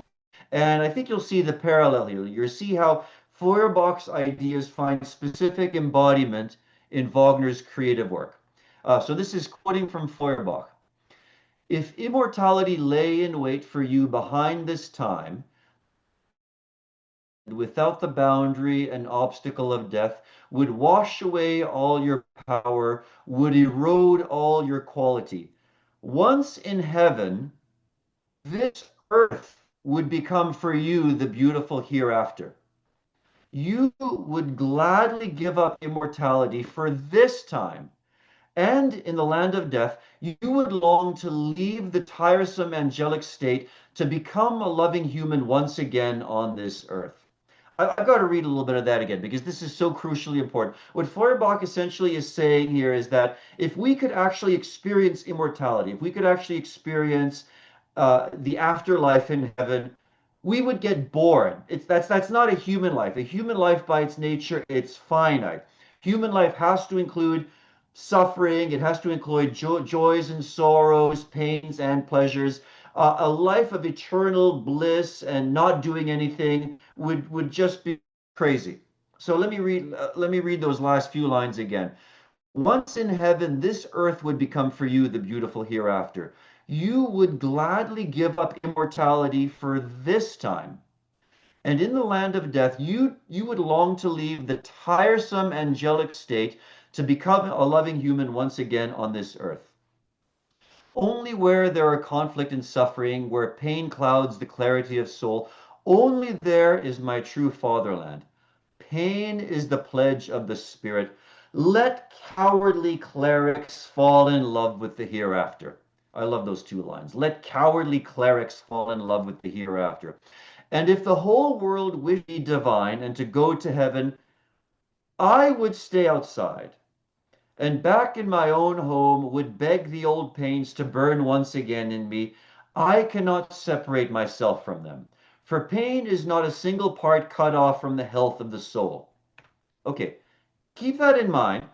and I think you'll see the parallel here. You'll see how Feuerbach's ideas find specific embodiment in Wagner's creative work. So this is quoting from Feuerbach. If immortality lay in wait for you behind this time, without the boundary and obstacle of death, would wash away all your power, would erode all your quality. Once in heaven, this earth would become for you the beautiful hereafter. You would gladly give up immortality for this time, and in the land of death, you would long to leave the tiresome angelic state to become a loving human once again on this earth. I've got to read a little bit of that again because this is so crucially important. What Feuerbach essentially is saying here is that if we could actually experience immortality, if we could actually experience the afterlife in heaven, we would get bored. That's not a human life. A human life by its nature, it's finite. Human life has to include suffering. It has to include joys and sorrows, pains and pleasures. A life of eternal bliss and not doing anything would just be crazy. So let me read those last few lines again. Once in heaven, this earth would become for you the beautiful hereafter. You would gladly give up immortality for this time. And in the land of death, you would long to leave the tiresome angelic state to become a loving human once again on this earth. Only where there are conflict and suffering, where pain clouds the clarity of soul, only there is my true fatherland. Pain is the pledge of the spirit. Let cowardly clerics fall in love with the hereafter. I love those two lines. Let cowardly clerics fall in love with the hereafter. And if the whole world wished me divine and to go to heaven, I would stay outside, and back in my own home would beg the old pains to burn once again in me. I cannot separate myself from them, for pain is not a single part cut off from the health of the soul. Okay, keep that in mind.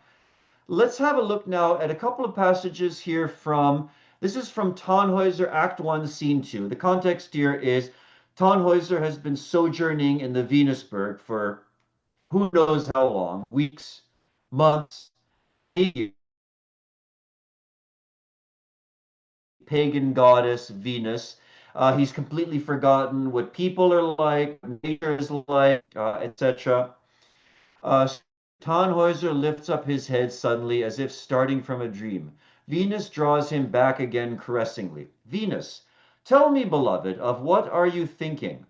Let's have a look now at a couple of passages here from, this is from Tannhäuser, Act 1, Scene 2. The context here is Tannhäuser has been sojourning in the Venusberg for who knows how long, weeks, months, pagan goddess Venus. He's completely forgotten what people are like, what nature is like, etc. Tannhäuser lifts up his head suddenly as if starting from a dream. Venus draws him back again caressingly. Venus, tell me, beloved, of what are you thinking?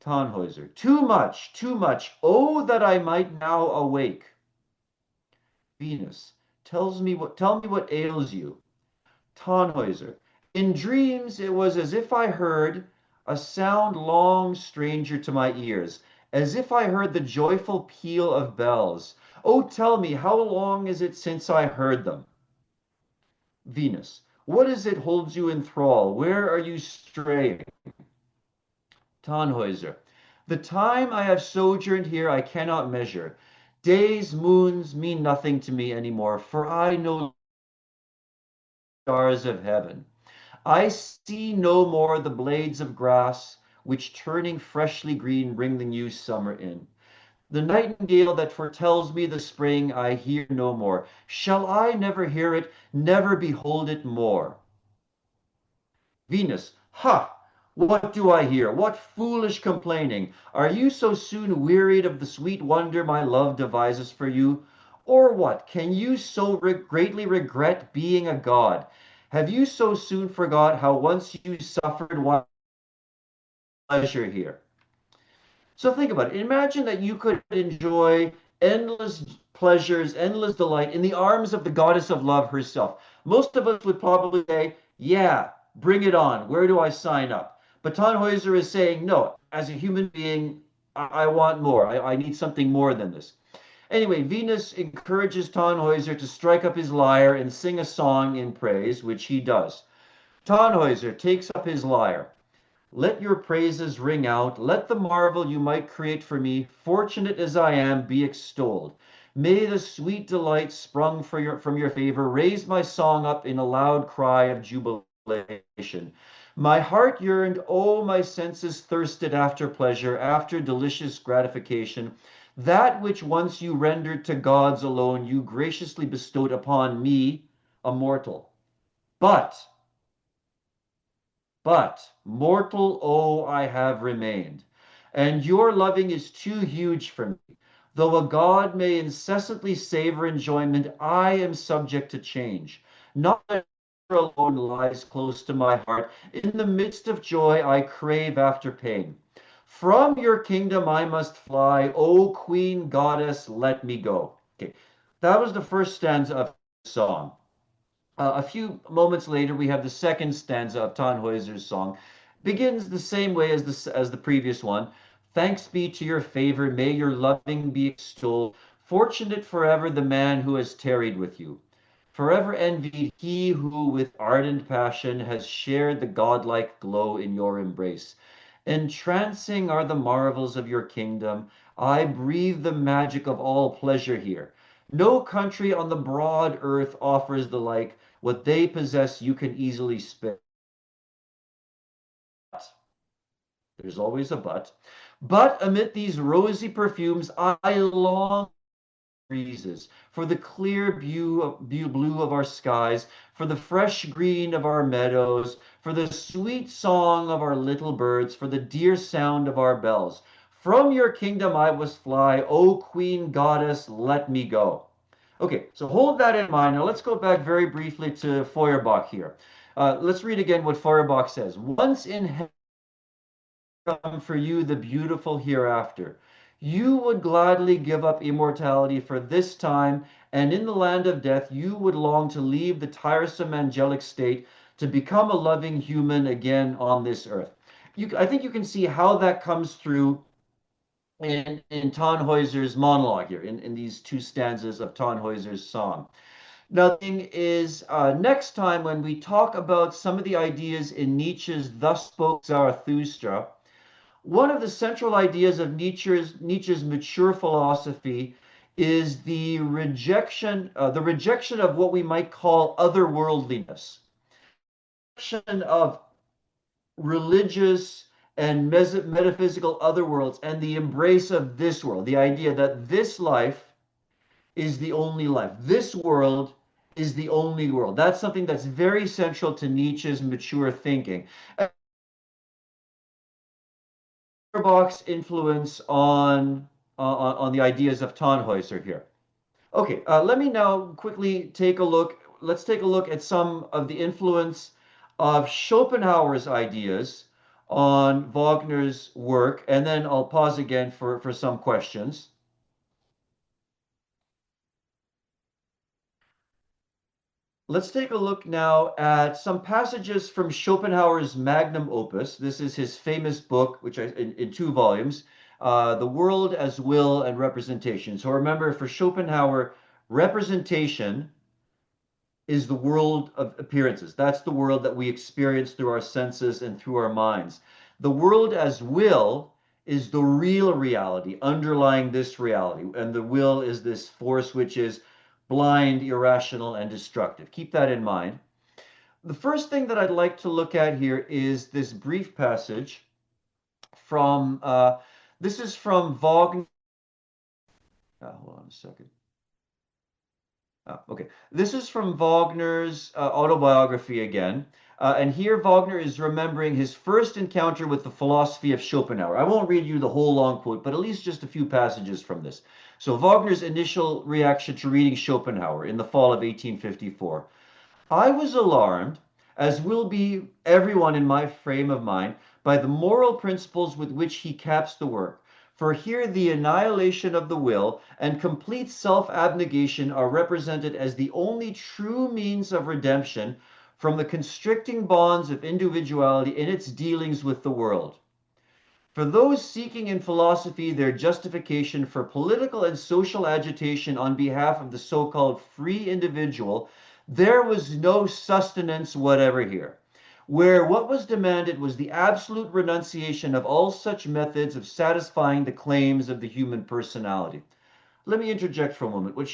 Tannhäuser, too much, too much. Oh, that I might now awake. Venus, tell me what ails you. Tannhäuser, in dreams it was as if I heard a sound long stranger to my ears, as if I heard the joyful peal of bells. Oh, tell me, how long is it since I heard them? Venus, what is it holds you in thrall? Where are you straying? Tannhäuser, the time I have sojourned here I cannot measure. Days, moons mean nothing to me anymore, for I know stars of heaven. I see no more the blades of grass, which turning freshly green bring the new summer in. The nightingale that foretells me the spring I hear no more. Shall I never hear it, never behold it more? Venus, ha! What do I hear? What foolish complaining! Are you so soon wearied of the sweet wonder my love devises for you? Or what? Can you so greatly regret being a god? Have you so soon forgot how once you suffered one pleasure here? So think about it. Imagine that you could enjoy endless pleasures, endless delight in the arms of the goddess of love herself. Most of us would probably say, yeah, bring it on. Where do I sign up? But Tannhäuser is saying, no, as a human being, I want more. I need something more than this. Anyway, Venus encourages Tannhäuser to strike up his lyre and sing a song in praise, which he does. Tannhäuser takes up his lyre. Let your praises ring out. Let the marvel you might create for me, fortunate as I am, be extolled. May the sweet delight sprung from your favor raise my song up in a loud cry of jubilation. My heart yearned, oh, my senses thirsted after pleasure, after delicious gratification. That which once you rendered to gods alone, you graciously bestowed upon me, a mortal. But mortal, oh, I have remained, and your loving is too huge for me. Though a god may incessantly savor enjoyment, I am subject to change. Not that alone lies close to my heart. In the midst of joy, I crave after pain. From your kingdom I must fly. O queen goddess, let me go. Okay, that was the first stanza of the song. A few moments later, we have the second stanza of Tannhäuser's song. Begins the same way as the previous one. Thanks be to your favor, may your loving be extolled. Fortunate forever the man who has tarried with you. Forever envied he who with ardent passion has shared the godlike glow in your embrace. Entrancing are the marvels of your kingdom. I breathe the magic of all pleasure here. No country on the broad earth offers the like. What they possess you can easily spare. There's always a but. But amid these rosy perfumes, I long breezes, for the clear blue of our skies, for the fresh green of our meadows, for the sweet song of our little birds, for the dear sound of our bells. From your kingdom I must fly, O queen goddess, let me go. Okay, so hold that in mind. Now let's go back very briefly to Feuerbach here. Let's read again what Feuerbach says. Once in heaven come for you the beautiful hereafter. You would gladly give up immortality for this time, and in the land of death you would long to leave the tiresome angelic state to become a loving human again on this earth. I think you can see how that comes through in Tannhäuser's monologue here, in these two stanzas of Tannhäuser's song. Now, the thing is, next time when we talk about some of the ideas in Nietzsche's Thus Spoke Zarathustra, one of the central ideas of Nietzsche's mature philosophy is the rejection of what we might call otherworldliness, rejection of religious and metaphysical otherworlds, and the embrace of this world, the idea that this life is the only life. This world is the only world. That's something that's very central to Nietzsche's mature thinking. Feuerbach's influence on the ideas of Tannhäuser here. Okay, let me now quickly take a look. Let's take a look at some of the influence of Schopenhauer's ideas on Wagner's work, and then I'll pause again for some questions. Let's take a look now at some passages from Schopenhauer's magnum opus. This is his famous book, which in two volumes, The world as will and representation. So remember, for Schopenhauer, representation is the world of appearances. That's the world that we experience through our senses and through our minds. The world as will is the real reality underlying this reality. And the will is this force which is blind, irrational, and destructive. Keep that in mind. The first thing that I'd like to look at here is this brief passage from, this is from Wagner. Hold on a second. Okay, this is from Wagner's autobiography again. And here Wagner is remembering his first encounter with the philosophy of Schopenhauer. I won't read you the whole long quote, but at least just a few passages from this. So Wagner's initial reaction to reading Schopenhauer in the fall of 1854. I was alarmed, as will be everyone in my frame of mind, by the moral principles with which he caps the work. For here the annihilation of the will and complete self-abnegation are represented as the only true means of redemption from the constricting bonds of individuality in its dealings with the world. For those seeking in philosophy their justification for political and social agitation on behalf of the so-called free individual, there was no sustenance whatever here, where what was demanded was the absolute renunciation of all such methods of satisfying the claims of the human personality. Let me interject for a moment. What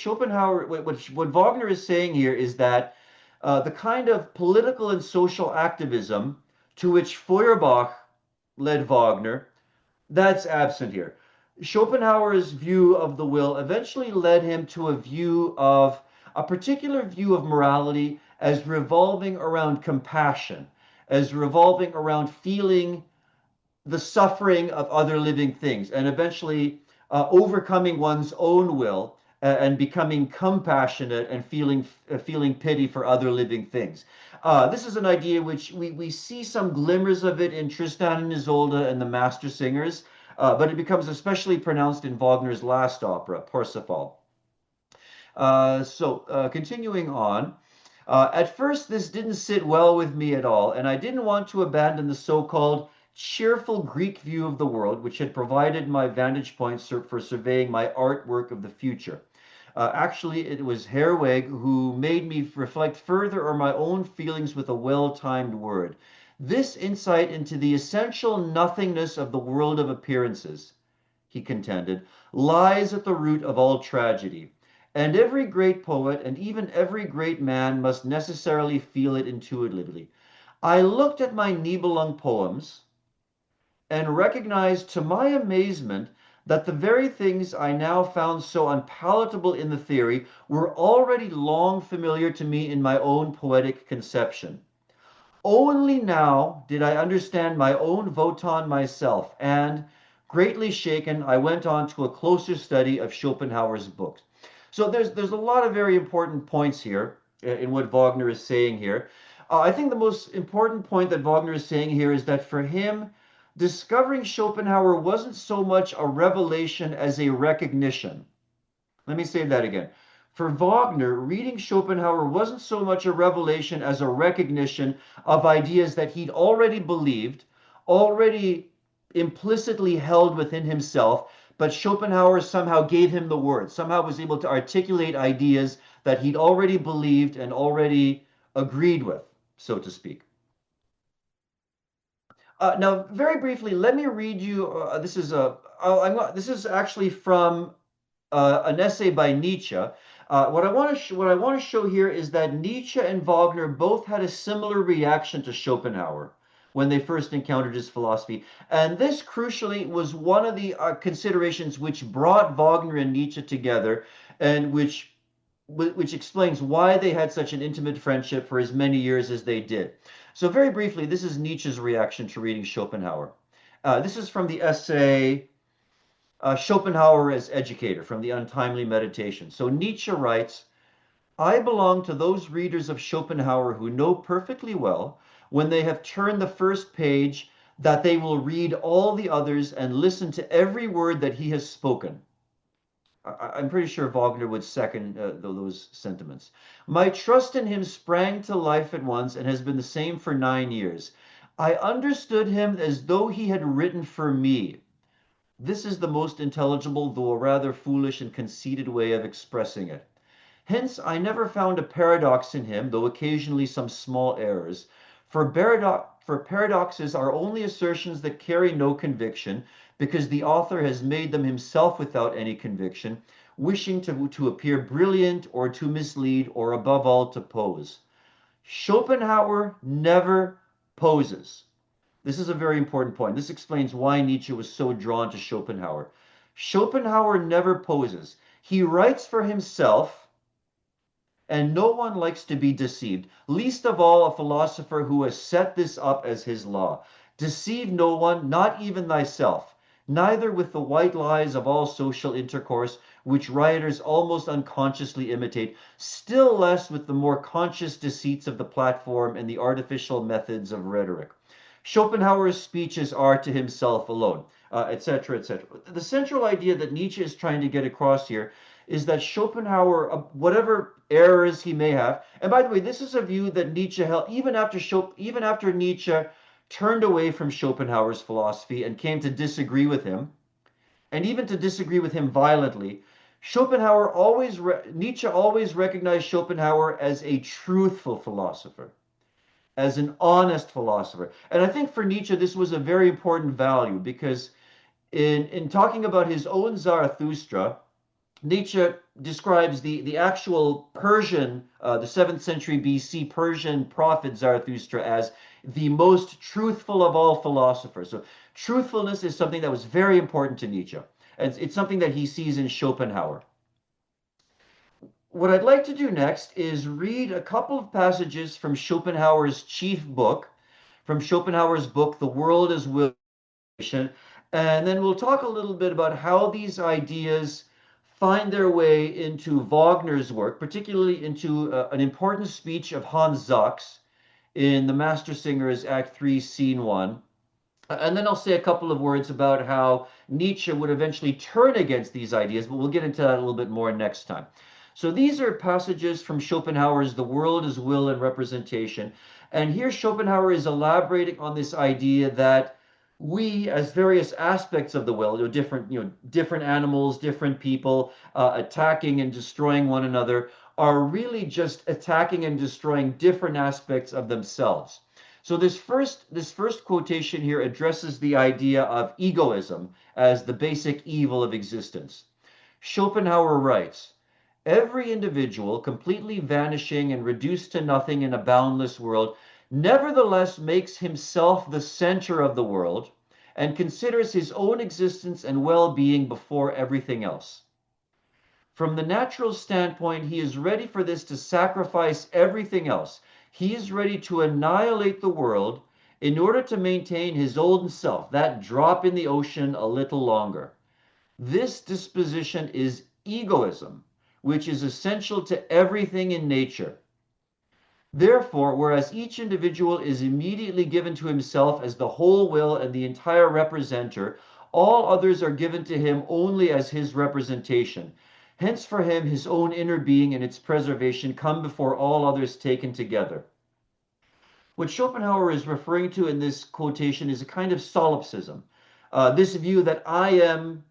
Wagner is saying here is that the kind of political and social activism to which Feuerbach led Wagner, that's absent here. Schopenhauer's view of the will eventually led him to a particular view of morality as revolving around compassion, as revolving around feeling the suffering of other living things, and eventually overcoming one's own will and becoming compassionate and feeling pity for other living things. This is an idea which we see some glimmers of it in Tristan and Isolde and the Master Singers, but it becomes especially pronounced in Wagner's last opera, Parsifal. Continuing on, at first this didn't sit well with me at all, and I didn't want to abandon the so-called cheerful Greek view of the world, which had provided my vantage point for surveying my artwork of the future. Actually, it was Herweg who made me reflect further on my own feelings with a well-timed word. This insight into the essential nothingness of the world of appearances, he contended, lies at the root of all tragedy. And every great poet and even every great man must necessarily feel it intuitively. I looked at my Nibelung poems and recognized to my amazement that the very things I now found so unpalatable in the theory were already long familiar to me in my own poetic conception. Only now did I understand my own Wotan myself, and, greatly shaken, I went on to a closer study of Schopenhauer's books. So there's a lot of very important points here in what Wagner is saying here. I think the most important point that Wagner is saying here is that for him, discovering Schopenhauer wasn't so much a revelation as a recognition. Let me say that again. For Wagner, reading Schopenhauer wasn't so much a revelation as a recognition of ideas that he'd already believed, already implicitly held within himself, but Schopenhauer somehow gave him the words, somehow was able to articulate ideas that he'd already believed and already agreed with, so to speak. Now, very briefly, let me read you. This is actually from an essay by Nietzsche. What I want to show here is that Nietzsche and Wagner both had a similar reaction to Schopenhauer when they first encountered his philosophy, and this crucially was one of the considerations which brought Wagner and Nietzsche together, and which explains why they had such an intimate friendship for as many years as they did. So very briefly, this is Nietzsche's reaction to reading Schopenhauer. This is from the essay Schopenhauer as Educator, from the Untimely Meditation. So Nietzsche writes, I belong to those readers of Schopenhauer who know perfectly well, when they have turned the first page, that they will read all the others and listen to every word that he has spoken. I'm pretty sure Wagner would second those sentiments. My trust in him sprang to life at once and has been the same for 9 years. I understood him as though he had written for me. This is the most intelligible, though a rather foolish and conceited way of expressing it. Hence, I never found a paradox in him, though occasionally some small errors. For paradoxes are only assertions that carry no conviction, because the author has made them himself without any conviction, wishing to appear brilliant or to mislead or above all to pose. Schopenhauer never poses. This is a very important point. This explains why Nietzsche was so drawn to Schopenhauer. Schopenhauer never poses. He writes for himself, and no one likes to be deceived, least of all a philosopher who has set this up as his law. Deceive no one, not even thyself, neither with the white lies of all social intercourse, which rioters almost unconsciously imitate, still less with the more conscious deceits of the platform and the artificial methods of rhetoric. Schopenhauer's speeches are to himself alone, etc., etc. The central idea that Nietzsche is trying to get across here is that Schopenhauer, whatever errors he may have, and by the way, this is a view that Nietzsche held even after Nietzsche turned away from Schopenhauer's philosophy and came to disagree with him, and even to disagree with him violently. Nietzsche always recognized Schopenhauer as a truthful philosopher, as an honest philosopher. And I think for Nietzsche, this was a very important value because in talking about his own Zarathustra, Nietzsche describes the actual Persian, the 7th century BC Persian prophet Zarathustra as the most truthful of all philosophers. So truthfulness is something that was very important to Nietzsche. And it's something that he sees in Schopenhauer. What I'd like to do next is read a couple of passages from Schopenhauer's chief book, from Schopenhauer's book, The World as Will, and then we'll talk a little bit about how these ideas find their way into Wagner's work, particularly into an important speech of Hans Sachs in The Master Singers, Act 3, Scene 1. And then I'll say a couple of words about how Nietzsche would eventually turn against these ideas, but we'll get into that a little bit more next time. So these are passages from Schopenhauer's The World as Will and Representation. And here Schopenhauer is elaborating on this idea that we, as various aspects of the will, different animals, different people attacking and destroying one another, are really just attacking and destroying different aspects of themselves. So this first quotation here addresses the idea of egoism as the basic evil of existence. Schopenhauer writes, "Every individual, completely vanishing and reduced to nothing in a boundless world, nevertheless makes himself the center of the world and considers his own existence and well-being before everything else. From the natural standpoint, he is ready for this to sacrifice everything else. He is ready to annihilate the world in order to maintain his own self, that drop in the ocean, a little longer. This disposition is egoism, which is essential to everything in nature. Therefore, whereas each individual is immediately given to himself as the whole will and the entire representer, all others are given to him only as his representation. Hence for him his own inner being and its preservation come before all others taken together." What Schopenhauer is referring to in this quotation is a kind of solipsism, this view that I am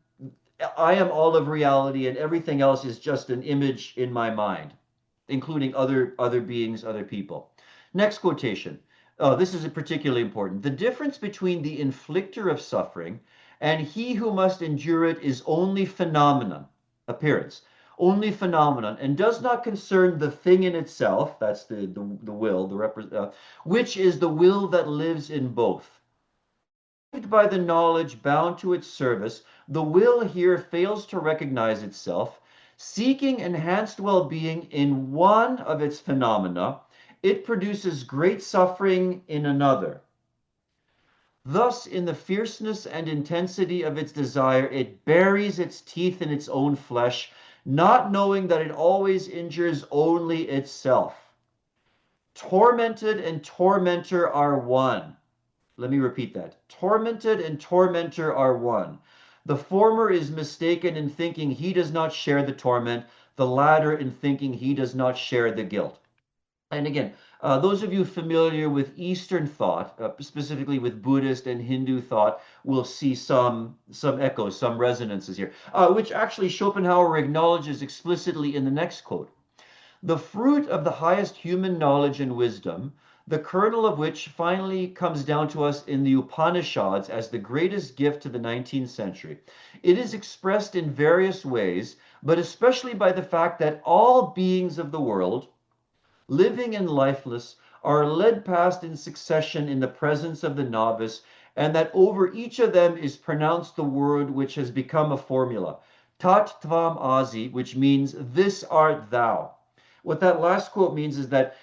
all of reality and everything else is just an image in my mind, including other beings, other people. Next quotation. This is particularly important. "The difference between the inflictor of suffering and he who must endure it is only phenomenon, appearance, only phenomenon, and does not concern the thing in itself," that's the will, which is the will that lives in both. By the knowledge bound to its service, the will here fails to recognize itself. Seeking enhanced well-being in one of its phenomena, it produces great suffering in another. Thus, in the fierceness and intensity of its desire, it buries its teeth in its own flesh, not knowing that it always injures only itself. Tormented and tormentor are one. Let me repeat that. Tormented and tormentor are one. The former is mistaken in thinking he does not share the torment, the latter in thinking he does not share the guilt. And again, Those of you familiar with Eastern thought, specifically with Buddhist and Hindu thought, will see some echoes, some resonances here, which actually Schopenhauer acknowledges explicitly in the next quote. The fruit of the highest human knowledge and wisdom, the kernel of which finally comes down to us in the Upanishads as the greatest gift to the 19th century. It is expressed in various ways, but especially by the fact that all beings of the world, living and lifeless, are led past in succession in the presence of the novice, and that over each of them is pronounced the word which has become a formula, tat tvam asi, which means this art thou. What that last quote means is that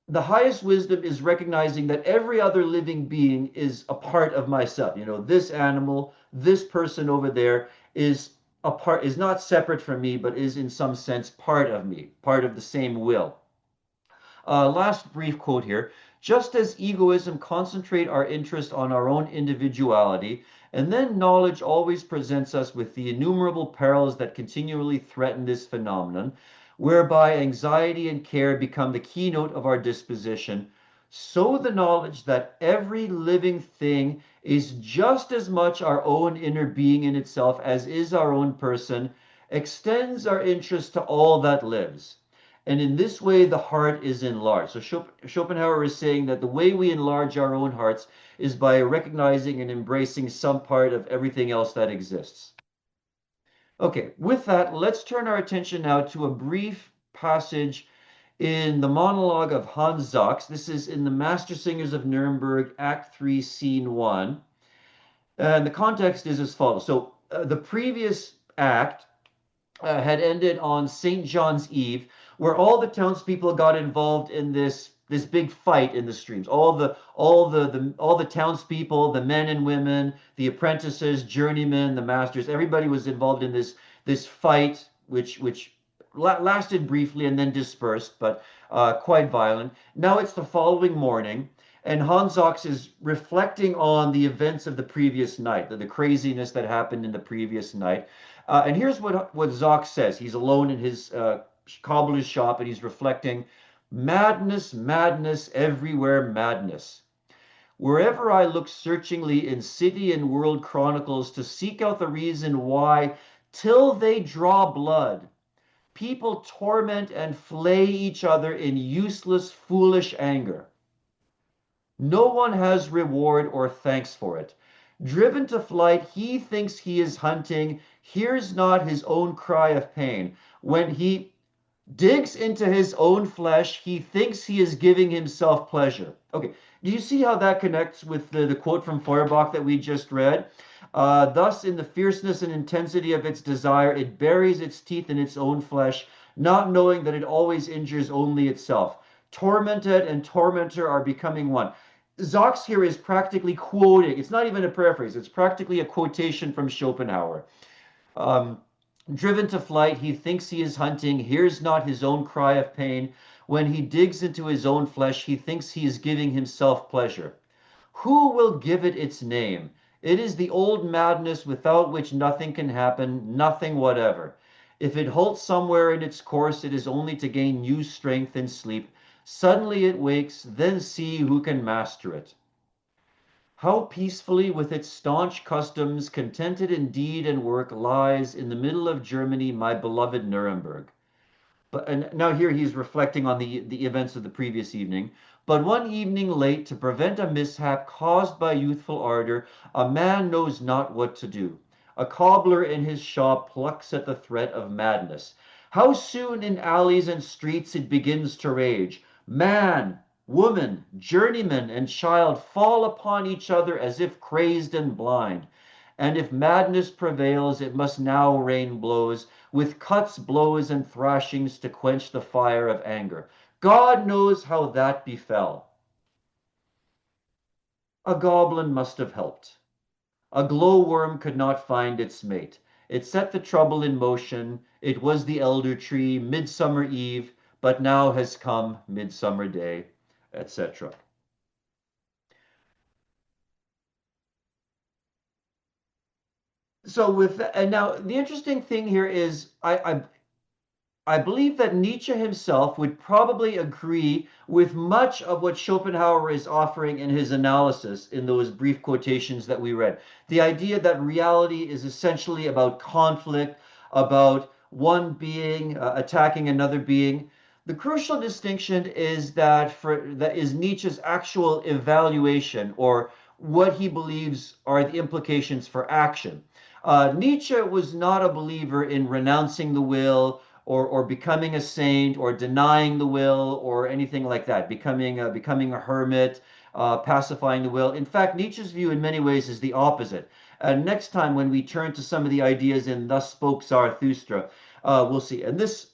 the highest wisdom is recognizing that every other living being is a part of myself. You know, this animal, this person over there is a part, is not separate from me, but is in some sense part of me, part of the same will. Last brief quote here. Just as egoism concentrates our interest on our own individuality, and then knowledge always presents us with the innumerable perils that continually threaten this phenomenon, whereby anxiety and care become the keynote of our disposition, so the knowledge that every living thing is just as much our own inner being in itself as is our own person, extends our interest to all that lives. And in this way, the heart is enlarged. So Schopenhauer is saying that the way we enlarge our own hearts is by recognizing and embracing some part of everything else that exists. Okay, with that, let's turn our attention now to a brief passage in the monologue of Hans Sachs. This is in the Master Singers of Nuremberg, Act 3, Scene 1. And the context is as follows. So the previous act had ended on St. John's Eve, where all the townspeople got involved in this big fight in the streets. All the townspeople, the men and women, the apprentices, journeymen, the masters, everybody was involved in this fight, which lasted briefly and then dispersed, but quite violent. Now it's the following morning, and Hans Sachs is reflecting on the events of the previous night, the craziness that happened in the previous night. And here's what Sachs says. He's alone in his cobbler's shop, and he's reflecting, madness, madness, everywhere madness. Wherever I look searchingly in city and world chronicles to seek out the reason why, till they draw blood, people torment and flay each other in useless, foolish anger. No one has reward or thanks for it. Driven to flight, he thinks he is hunting, hears not his own cry of pain. When he digs into his own flesh, he thinks he is giving himself pleasure. Okay, do you see how that connects with the quote from Feuerbach that we just read? Thus, in the fierceness and intensity of its desire, it buries its teeth in its own flesh, not knowing that it always injures only itself. Tormented and tormentor are becoming one. Sachs here is practically quoting, it's not even a paraphrase, it's practically a quotation from Schopenhauer. Driven to flight, he thinks he is hunting, hears not his own cry of pain. When he digs into his own flesh, he thinks he is giving himself pleasure. Who will give it its name? It is the old madness without which nothing can happen, nothing whatever. If it halts somewhere in its course, it is only to gain new strength in sleep. Suddenly it wakes, then see who can master it. How peacefully with its staunch customs, contented in deed and work, lies in the middle of Germany my beloved Nuremberg. And now here he's reflecting on the events of the previous evening. But one evening late, to prevent a mishap caused by youthful ardor, a man knows not what to do. A cobbler in his shop plucks at the threat of madness. How soon in alleys and streets it begins to rage. Man, woman, journeyman, and child fall upon each other as if crazed and blind. And if madness prevails, it must now rain blows, with cuts, blows, and thrashings to quench the fire of anger. God knows how that befell. A goblin must have helped. A glowworm could not find its mate. It set the trouble in motion. It was the elder tree, midsummer eve, but now has come midsummer day, etc. So with that, and now the interesting thing here is I believe that Nietzsche himself would probably agree with much of what Schopenhauer is offering in his analysis in those brief quotations that we read. The idea that reality is essentially about conflict, about one being attacking another being. The crucial distinction is that is Nietzsche's actual evaluation or what he believes are the implications for action. Nietzsche was not a believer in renouncing the will or becoming a saint or denying the will or anything like that, becoming a hermit, pacifying the will. In fact, Nietzsche's view in many ways is the opposite. And next time when we turn to some of the ideas in Thus Spoke Zarathustra, we'll see. And this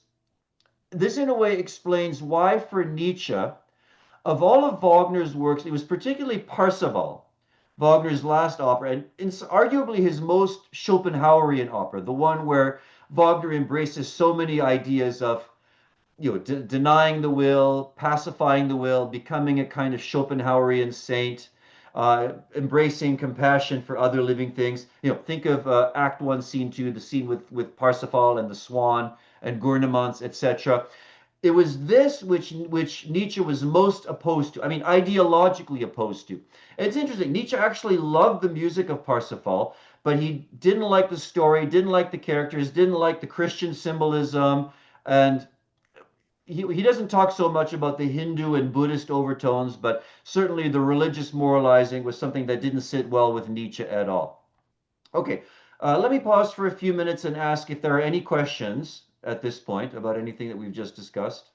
in a way explains why for Nietzsche, of all of Wagner's works, it was particularly Parsifal, Wagner's last opera, and it's arguably his most Schopenhauerian opera, the one where Wagner embraces so many ideas of denying the will, pacifying the will, becoming a kind of Schopenhauerian saint, embracing compassion for other living things. Think of Act One, Scene Two, the scene with Parsifal and the Swan and Gurnemanz, etc. It was this which Nietzsche was most opposed to. I mean, ideologically opposed to. And it's interesting. Nietzsche actually loved the music of Parsifal, but he didn't like the story, didn't like the characters, didn't like the Christian symbolism, and he doesn't talk so much about the Hindu and Buddhist overtones, but certainly the religious moralizing was something that didn't sit well with Nietzsche at all. Okay, let me pause for a few minutes and ask if there are any questions at this point about anything that we've just discussed.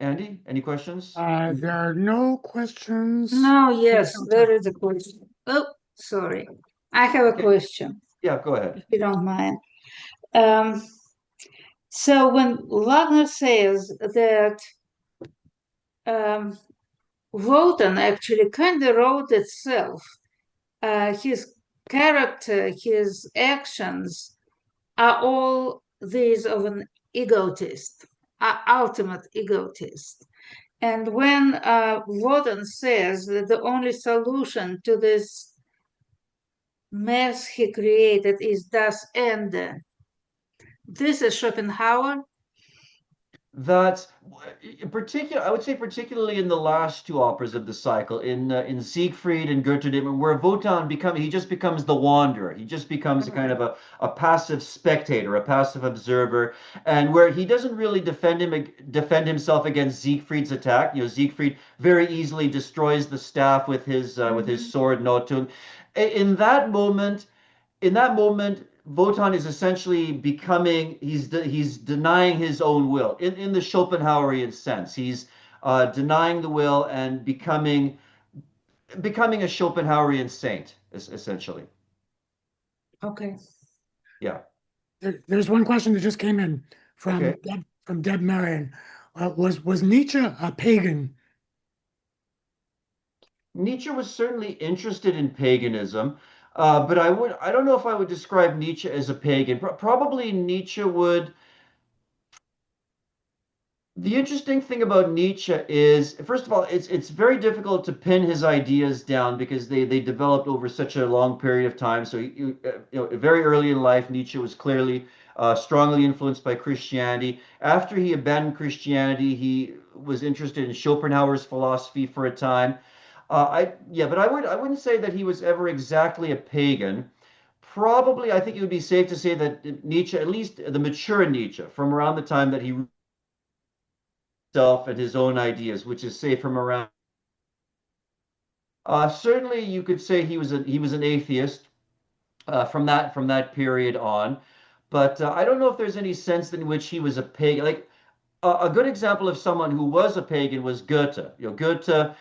Andy, any questions? There are no questions. No, yes, there is a question. Oh, sorry. I have a Okay. question, Yeah, go ahead. if you don't mind. So when Wagner says that Wotan actually kind of wrote itself, his character, his actions are all these of an egotist, ultimate egotist. And when Wotan says that the only solution to this mess he created is das Ende, this is Schopenhauer. That's in particular, I would say, particularly in the last two operas of the cycle, in Siegfried and Götterdämmerung, where Wotan he just becomes the wanderer. He just becomes a kind of a passive spectator, a passive observer, and where he doesn't really defend himself against Siegfried's attack. Siegfried very easily destroys the staff with his sword Nothung. In that moment, Wotan is essentially he's denying his own will in the Schopenhauerian sense. He's denying the will and becoming a Schopenhauerian saint, essentially. Okay. Yeah. There's one question that just came in from Okay. Deb Marion. Was Nietzsche a pagan? Nietzsche was certainly interested in paganism, but I don't know if I would describe Nietzsche as a pagan. Probably Nietzsche would. The interesting thing about Nietzsche is, first of all, it's very difficult to pin his ideas down because they developed over such a long period of time. So very early in life, Nietzsche was clearly strongly influenced by Christianity. After he abandoned Christianity, he was interested in Schopenhauer's philosophy for a time. But I wouldn't say that he was ever exactly a pagan. Probably, I think it would be safe to say that Nietzsche, at least the mature Nietzsche, from around the time that he himself and his own ideas, which is say from around. Certainly, you could say he was an atheist from that period on, but I don't know if there's any sense in which he was a pagan. Like a good example of someone who was a pagan was Goethe. Goethe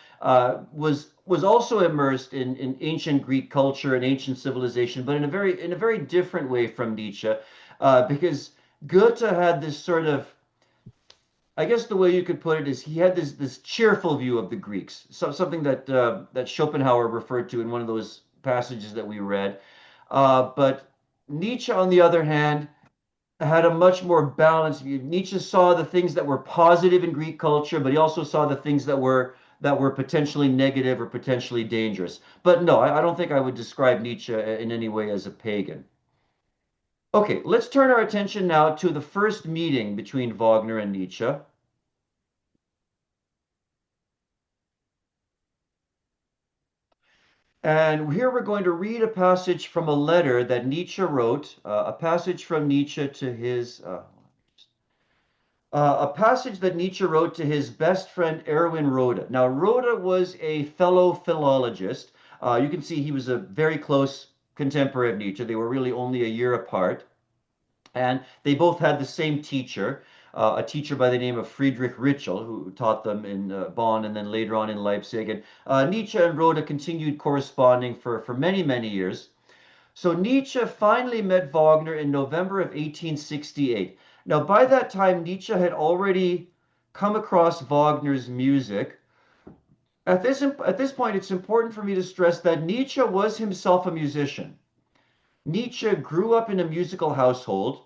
was also immersed in ancient Greek culture and ancient civilization, but in a very different way from Nietzsche, because Goethe had this sort of, I guess the way you could put it is he had this cheerful view of the Greeks, something that Schopenhauer referred to in one of those passages that we read. But Nietzsche, on the other hand, had a much more balanced view. Nietzsche saw the things that were positive in Greek culture, but he also saw the things that that were potentially negative or potentially dangerous. But no, I don't think I would describe Nietzsche in any way as a pagan. Okay, let's turn our attention now to the first meeting between Wagner and Nietzsche. And here we're going to read a passage from a letter that Nietzsche wrote, a passage from Nietzsche to his, a passage that Nietzsche wrote to his best friend Erwin Rohde. Now, Rohde was a fellow philologist. You can see he was a very close contemporary of Nietzsche. They were really only a year apart. And they both had the same teacher, a teacher by the name of Friedrich Ritschl, who taught them in Bonn and then later on in Leipzig. And Nietzsche and Rohde continued corresponding for many, many years. So Nietzsche finally met Wagner in November of 1868. Now, by that time, Nietzsche had already come across Wagner's music. At this point, it's important for me to stress that Nietzsche was himself a musician. Nietzsche grew up in a musical household.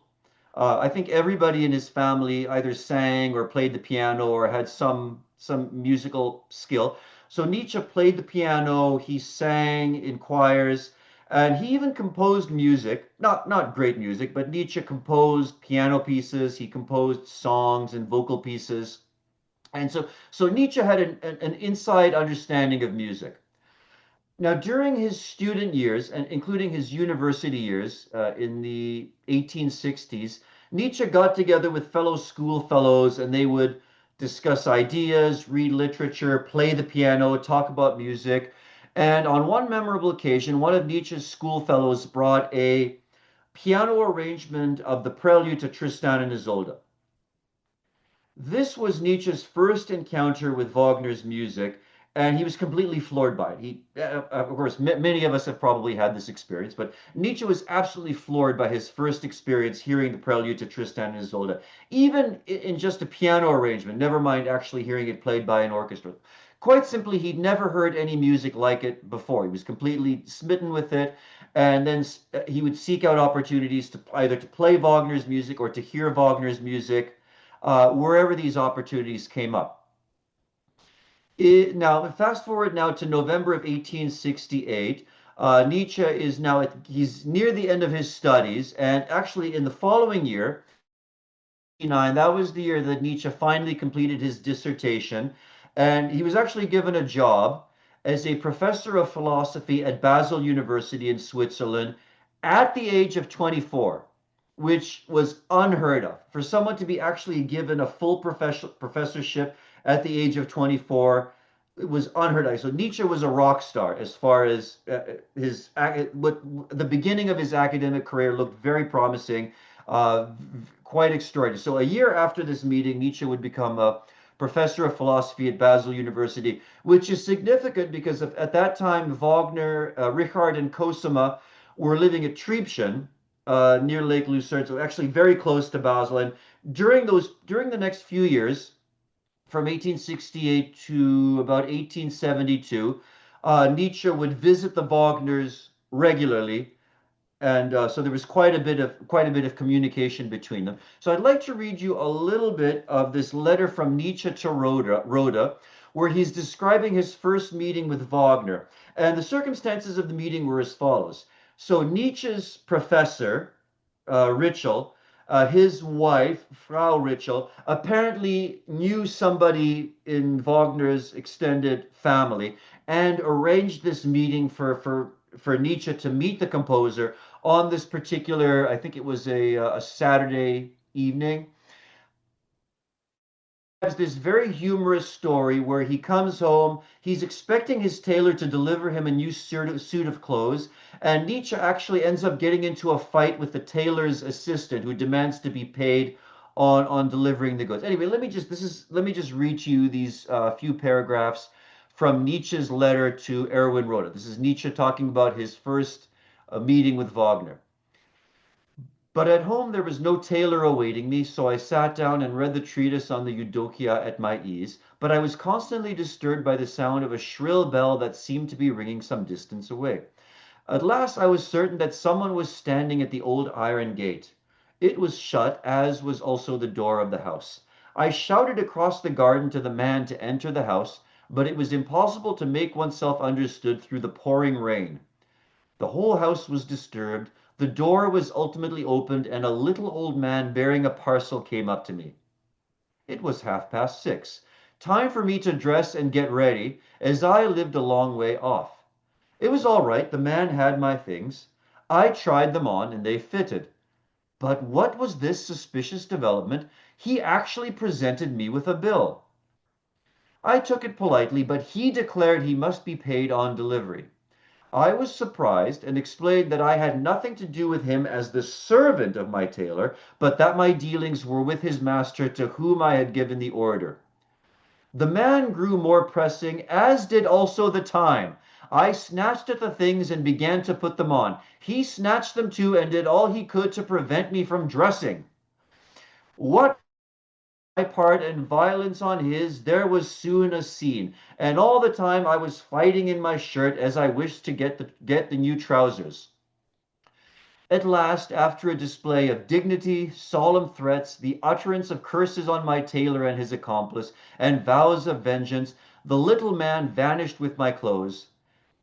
I think everybody in his family either sang or played the piano or had some musical skill. So Nietzsche played the piano, he sang in choirs, and he even composed music, not great music, but Nietzsche composed piano pieces, he composed songs and vocal pieces. And so Nietzsche had an inside understanding of music. Now, during his student years, and including his university years in the 1860s, Nietzsche got together with fellow schoolfellows and they would discuss ideas, read literature, play the piano, talk about music. And on one memorable occasion, one of Nietzsche's schoolfellows brought a piano arrangement of the prelude to Tristan and Isolde. This was Nietzsche's first encounter with Wagner's music, and he was completely floored by it. Of course, many of us have probably had this experience, but Nietzsche was absolutely floored by his first experience hearing the prelude to Tristan and Isolde, even in just a piano arrangement, never mind actually hearing it played by an orchestra. Quite simply, he'd never heard any music like it before. He was completely smitten with it, and then he would seek out opportunities to either to play Wagner's music or to hear Wagner's music wherever these opportunities came up. Now, fast forward now to November of 1868. Nietzsche is now he's near the end of his studies, and actually in the following year, that was the year that Nietzsche finally completed his dissertation, and he was actually given a job as a professor of philosophy at Basel University in Switzerland at the age of 24, which was unheard of. For someone to be actually given a full professorship at the age of 24, it was unheard of. So Nietzsche was a rock star as far as the beginning of his academic career looked very promising, quite extraordinary. So a year after this meeting, Nietzsche would become a professor of philosophy at Basel University, which is significant because at that time, Wagner, Richard, and Cosima were living at Triebschen, near Lake Lucerne, so actually very close to Basel. And during the next few years, from 1868 to about 1872, Nietzsche would visit the Wagners regularly, and so there was quite a bit of communication between them. So I'd like to read you a little bit of this letter from Nietzsche to Rohde, where he's describing his first meeting with Wagner. And the circumstances of the meeting were as follows. So Nietzsche's professor, Ritschl, his wife, Frau Ritschl, apparently knew somebody in Wagner's extended family and arranged this meeting for Nietzsche to meet the composer on this particular, I think it was a Saturday evening. Has this very humorous story where he comes home, he's expecting his tailor to deliver him a new suit of clothes, and Nietzsche actually ends up getting into a fight with the tailor's assistant who demands to be paid on delivering the goods. Anyway, let me just read to you these few paragraphs from Nietzsche's letter to Erwin Rohde. This is Nietzsche talking about his first meeting with Wagner. But at home there was no tailor awaiting me, so I sat down and read the treatise on the Eudokia at my ease, but I was constantly disturbed by the sound of a shrill bell that seemed to be ringing some distance away. At last I was certain that someone was standing at the old iron gate. It was shut, as was also the door of the house. I shouted across the garden to the man to enter the house, but it was impossible to make oneself understood through the pouring rain. The whole house was disturbed. The door was ultimately opened, and a little old man bearing a parcel came up to me. It was 6:30. Time for me to dress and get ready, as I lived a long way off. It was all right. The man had my things. I tried them on, and they fitted. But what was this suspicious development? He actually presented me with a bill. I took it politely, but he declared he must be paid on delivery. I was surprised and explained that I had nothing to do with him as the servant of my tailor, but that my dealings were with his master to whom I had given the order. The man grew more pressing, as did also the time. I snatched at the things and began to put them on. He snatched them too and did all he could to prevent me from dressing. What my part and violence on his, there was soon a scene, and all the time I was fighting in my shirt as I wished to get the new trousers. At last, after a display of dignity, solemn threats, the utterance of curses on my tailor and his accomplice, and vows of vengeance, the little man vanished with my clothes.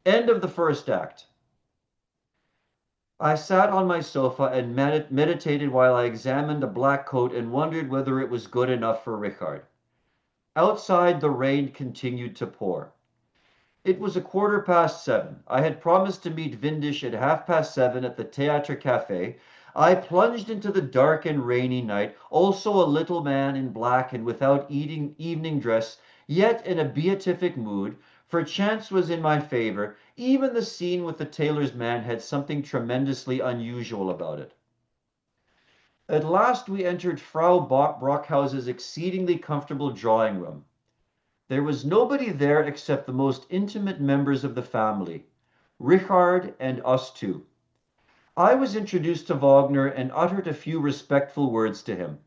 End of the first act. I sat on my sofa and meditated while I examined a black coat and wondered whether it was good enough for Richard. Outside, the rain continued to pour. It was 7:15. I had promised to meet Windisch at 7:30 at the Theatre Café. I plunged into the dark and rainy night, also a little man in black and without evening dress, yet in a beatific mood, for chance was in my favor. Even the scene with the tailor's man had something tremendously unusual about it. At last we entered Frau Brockhaus's exceedingly comfortable drawing room. There was nobody there except the most intimate members of the family, Richard and us two. I was introduced to Wagner and uttered a few respectful words to him.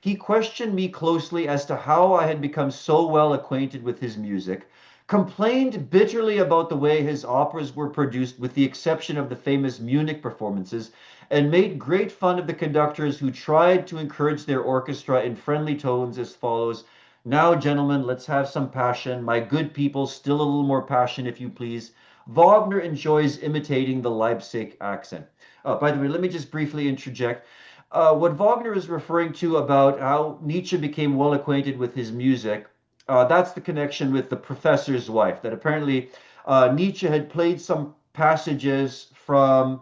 He questioned me closely as to how I had become so well acquainted with his music, complained bitterly about the way his operas were produced with the exception of the famous Munich performances, and made great fun of the conductors who tried to encourage their orchestra in friendly tones as follows: "Now, gentlemen, let's have some passion. My good people, still a little more passion, if you please. Wagner enjoys imitating the Leipzig accent." By the way, let me just briefly interject. What Wagner is referring to about how Nietzsche became well acquainted with his music, that's the connection with the professor's wife, that apparently Nietzsche had played some passages from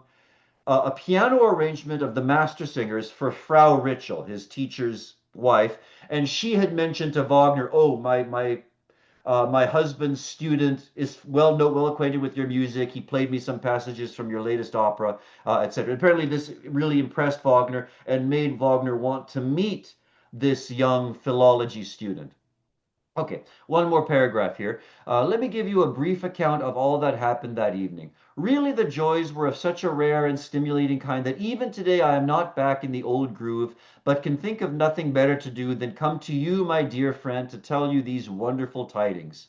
a piano arrangement of the Master Singers for Frau Ritschl, his teacher's wife, and she had mentioned to Wagner, "Oh, my husband's student is well acquainted with your music. He played me some passages from your latest opera, etc." Apparently, this really impressed Wagner and made Wagner want to meet this young philology student. Okay, one more paragraph here. Let me give you a brief account of all that happened that evening. Really, the joys were of such a rare and stimulating kind that even today I am not back in the old groove, but can think of nothing better to do than come to you, my dear friend, to tell you these wonderful tidings.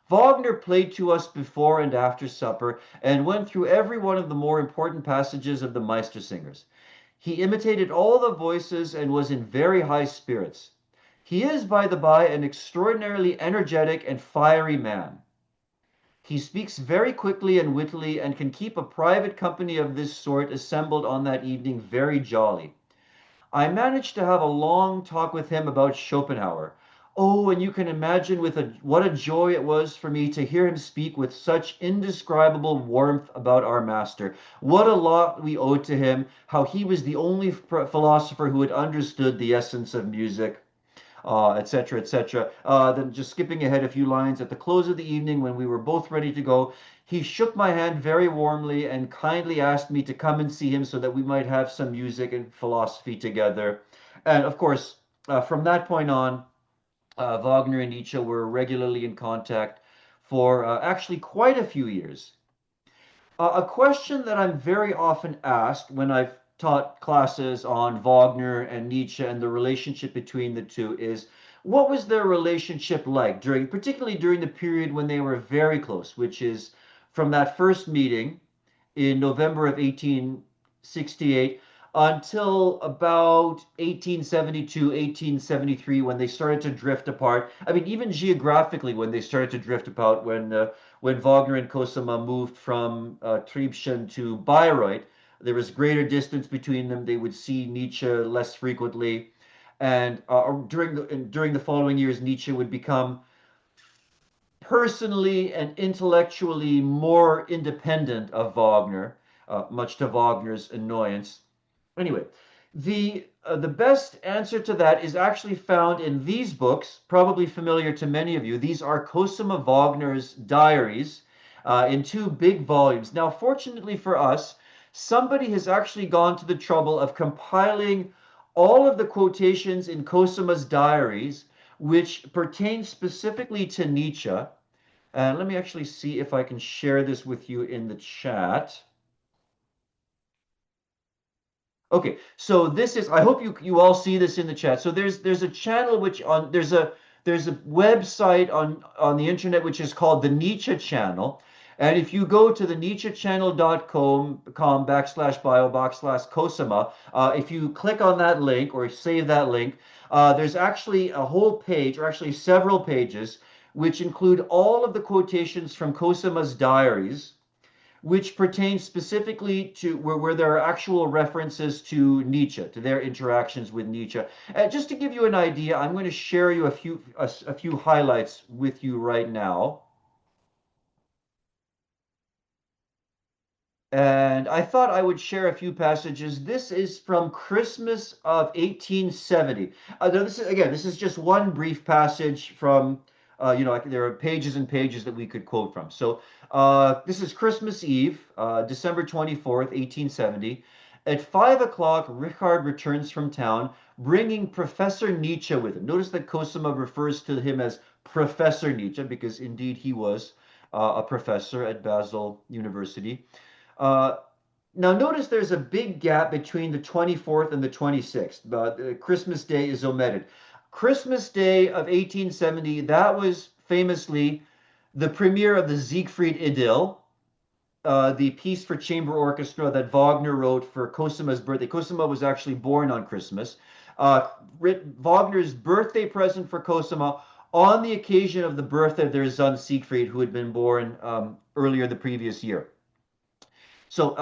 Wagner played to us before and after supper, and went through every one of the more important passages of the Meistersingers. He imitated all the voices and was in very high spirits. He is, by the by, an extraordinarily energetic and fiery man. He speaks very quickly and wittily, and can keep a private company of this sort assembled on that evening very jolly. I managed to have a long talk with him about Schopenhauer. Oh, and you can imagine what a joy it was for me to hear him speak with such indescribable warmth about our master. What a lot we owed to him, how he was the only philosopher who had understood the essence of music, etc., etc. Then just skipping ahead a few lines, at the close of the evening, when we were both ready to go, he shook my hand very warmly and kindly asked me to come and see him so that we might have some music and philosophy together. And of course, from that point on, Wagner and Nietzsche were regularly in contact for actually quite a few years. A question that I'm very often asked when I've taught classes on Wagner and Nietzsche and the relationship between the two is, what was their relationship like particularly during the period when they were very close, which is from that first meeting in November of 1868 until about 1872, 1873, when they started to drift apart. I mean, even geographically, when they started to drift apart, when Wagner and Cosima moved from Tribschen to Bayreuth, there was greater distance between them. They would see Nietzsche less frequently, and during the following years, Nietzsche would become personally and intellectually more independent of Wagner, much to Wagner's annoyance. Anyway, the best answer to that is actually found in these books, probably familiar to many of you. These are Cosima Wagner's diaries in two big volumes. Now, fortunately for us, somebody has actually gone to the trouble of compiling all of the quotations in Cosima's diaries, which pertain specifically to Nietzsche. Let me actually see if I can share this with you in the chat. Okay, so this is, I hope you all see this in the chat. So there's a channel which on there's a website on the internet which is called the Nietzsche channel. And if you go to the nietzschechannel.com/bio/Cosima, if you click on that link or save that link, there's actually a whole page, or actually several pages, which include all of the quotations from Cosima's diaries, which pertains specifically to where there are actual references to Nietzsche, to their interactions with Nietzsche. Just to give you an idea, I'm going to share you a few highlights with you right now. And I thought I would share a few passages. This is from Christmas of 1870. This is just one brief passage from, there are pages and pages that we could quote from. So this is Christmas Eve, December 24th, 1870. At 5 o'clock, Richard returns from town, bringing Professor Nietzsche with him. Notice that Cosima refers to him as Professor Nietzsche, because indeed he was a professor at Basel University. Now notice there's a big gap between the 24th and the 26th. Christmas Day is omitted. Christmas Day of 1870, that was famously the premiere of the Siegfried Idyll, the piece for chamber orchestra that Wagner wrote for Cosima's birthday. Cosima was actually born on Christmas. Wagner's birthday present for Cosima on the occasion of the birth of their son Siegfried, who had been born earlier the previous year. So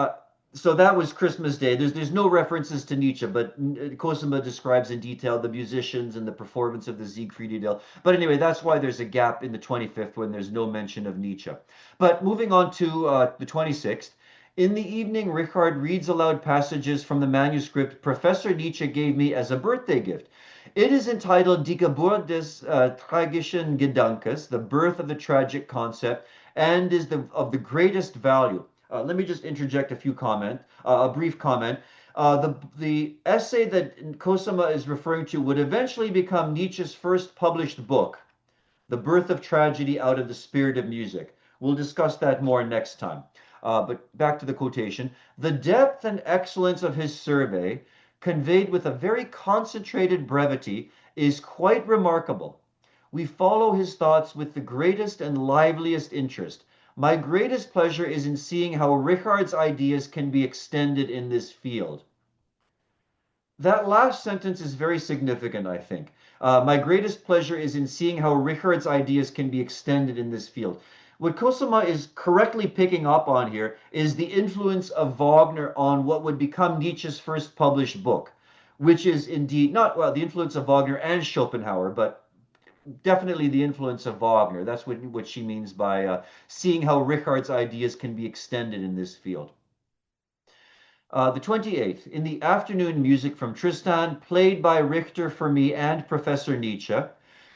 that was Christmas Day. There's no references to Nietzsche, but Cosima describes in detail the musicians and the performance of the Siegfried Idyll. But anyway, that's why there's a gap in the 25th when there's no mention of Nietzsche. But moving on to the 26th. In the evening, Richard reads aloud passages from the manuscript Professor Nietzsche gave me as a birthday gift. It is entitled Die Geburt des tragischen Gedankes, the birth of the tragic concept, and is of the greatest value. Let me just interject a brief comment. The essay that Cosima is referring to would eventually become Nietzsche's first published book, The Birth of Tragedy Out of the Spirit of Music. We'll discuss that more next time. But back to the quotation. The depth and excellence of his survey, conveyed with a very concentrated brevity, is quite remarkable. We follow his thoughts with the greatest and liveliest interest. My greatest pleasure is in seeing how Richard's ideas can be extended in this field. That last sentence is very significant, I think. My greatest pleasure is in seeing how Richard's ideas can be extended in this field. What Cosima is correctly picking up on here is the influence of Wagner on what would become Nietzsche's first published book, which is indeed the influence of Wagner and Schopenhauer, but definitely the influence of Wagner. That's what she means by seeing how Richard's ideas can be extended in this field. The 28th, in the afternoon music from Tristan, played by Richter for me and Professor Nietzsche.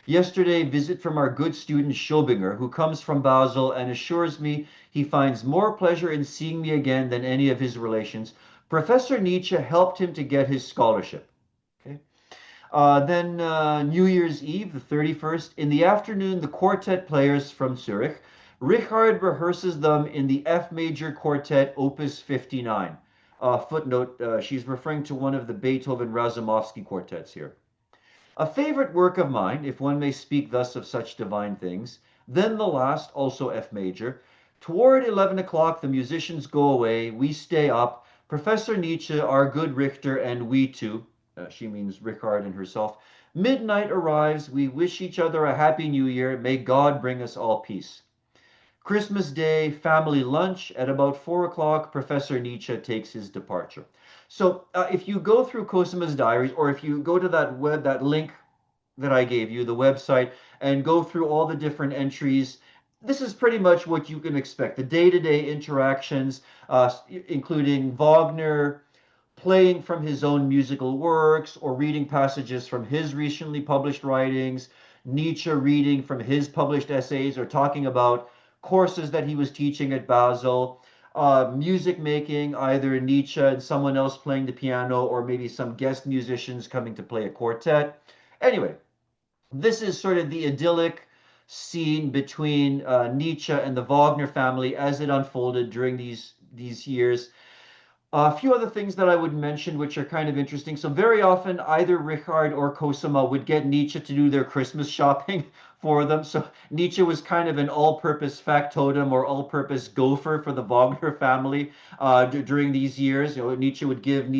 Yesterday, visit from our good student Schobinger, who comes from Basel and assures me he finds more pleasure in seeing me again than any of his relations. Professor Nietzsche helped him to get his scholarship. Okay. Then New Year's Eve, the 31st, in the afternoon, the quartet players from Zurich. Richard rehearses them in the F major quartet, Opus 59. Footnote, she's referring to one of the Beethoven-Razumovsky quartets here. A favorite work of mine, if one may speak thus of such divine things. Then the last, also F major. Toward 11 o'clock, the musicians go away. We stay up. Professor Nietzsche, our good Richter, and we too, she means Richard and herself, midnight arrives, we wish each other a happy new year, may God bring us all peace. Christmas Day, family lunch. At about 4 o'clock, Professor Nietzsche takes his departure. So if you go through Cosima's diaries, or if you go to that link that I gave you, the website, and go through all the different entries, this is pretty much what you can expect. The day-to-day interactions, including Wagner playing from his own musical works or reading passages from his recently published writings, Nietzsche reading from his published essays or talking about courses that he was teaching at Basel, music making, either Nietzsche and someone else playing the piano or maybe some guest musicians coming to play a quartet. Anyway, this is sort of the idyllic scene between Nietzsche and the Wagner family as it unfolded during these years. A few other things that I would mention, which are kind of interesting. So very often, either Richard or Cosima would get Nietzsche to do their Christmas shopping for them. So Nietzsche was kind of an all-purpose factotum or all-purpose gopher for the Wagner family during these years. You know, Nietzsche would give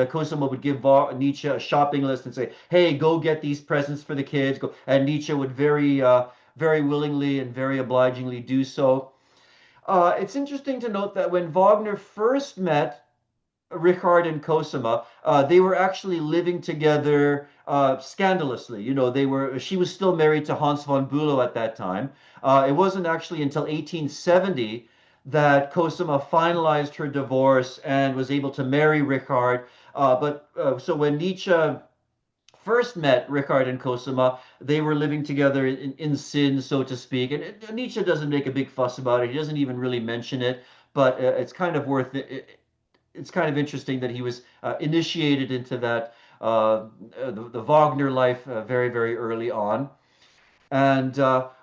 Cosima would give Nietzsche a shopping list and say, "Hey, go get these presents for the kids." Go, and Nietzsche would very willingly and very obligingly do so. It's interesting to note that when Wagner first met Richard and Cosima, they were actually living together scandalously. You know, she was still married to Hans von Bülow at that time. It wasn't actually until 1870 that Cosima finalized her divorce and was able to marry Richard. So when Nietzsche first met Richard and Cosima, they were living together in sin, so to speak. And Nietzsche doesn't make a big fuss about it. He doesn't even really mention it, but it's kind of it's kind of interesting that he was initiated into the Wagner life very, very early on. And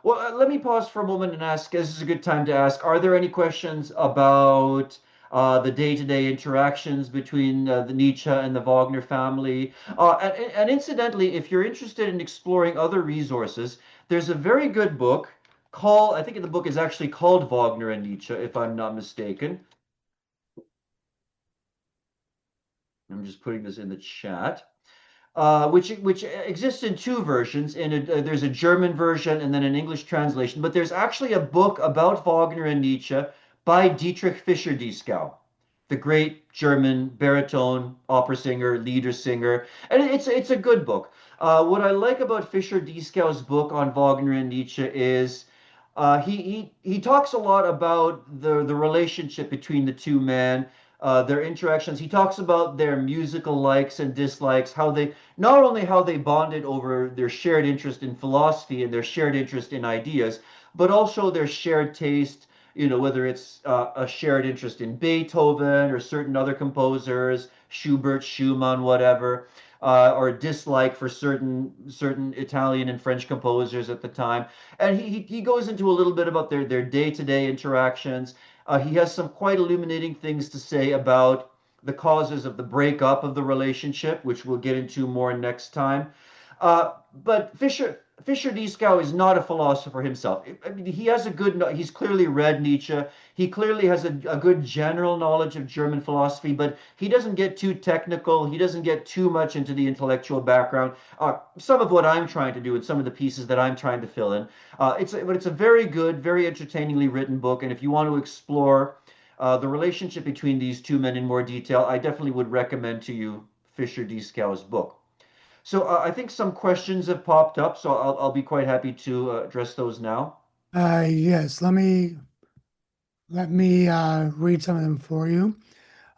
let me pause for a moment and ask, this is a good time to ask, are there any questions about the day-to-day interactions between the Nietzsche and the Wagner family? And incidentally, if you're interested in exploring other resources, there's a very good book I think the book is actually called Wagner and Nietzsche, if I'm not mistaken. I'm just putting this in the chat. Which exists in two versions. There's a German version and then an English translation. But there's actually a book about Wagner and Nietzsche by Dietrich Fischer-Dieskau, the great German baritone opera singer, lieder singer, and it's a good book. What I like about Fischer-Dieskau's book on Wagner and Nietzsche is he talks a lot about the relationship between the two men, their interactions. He talks about their musical likes and dislikes, not only how they bonded over their shared interest in philosophy and their shared interest in ideas, but also their shared taste, you know, whether it's a shared interest in Beethoven or certain other composers, Schubert, Schumann, whatever, or a dislike for certain Italian and French composers at the time. And he goes into a little bit about their day-to-day interactions. He has some quite illuminating things to say about the causes of the breakup of the relationship, which we'll get into more next time. But Fischer-Dieskau is not a philosopher himself. I mean, he's clearly read Nietzsche. He clearly has a good general knowledge of German philosophy, but he doesn't get too technical. He doesn't get too much into the intellectual background. Some of what I'm trying to do and some of the pieces that I'm trying to fill in. But it's a very good, very entertainingly written book. And if you want to explore the relationship between these two men in more detail, I definitely would recommend to you Fischer-Dieskau's book. So I think some questions have popped up, so I'll be quite happy to address those now. Yes, let me read some of them for you.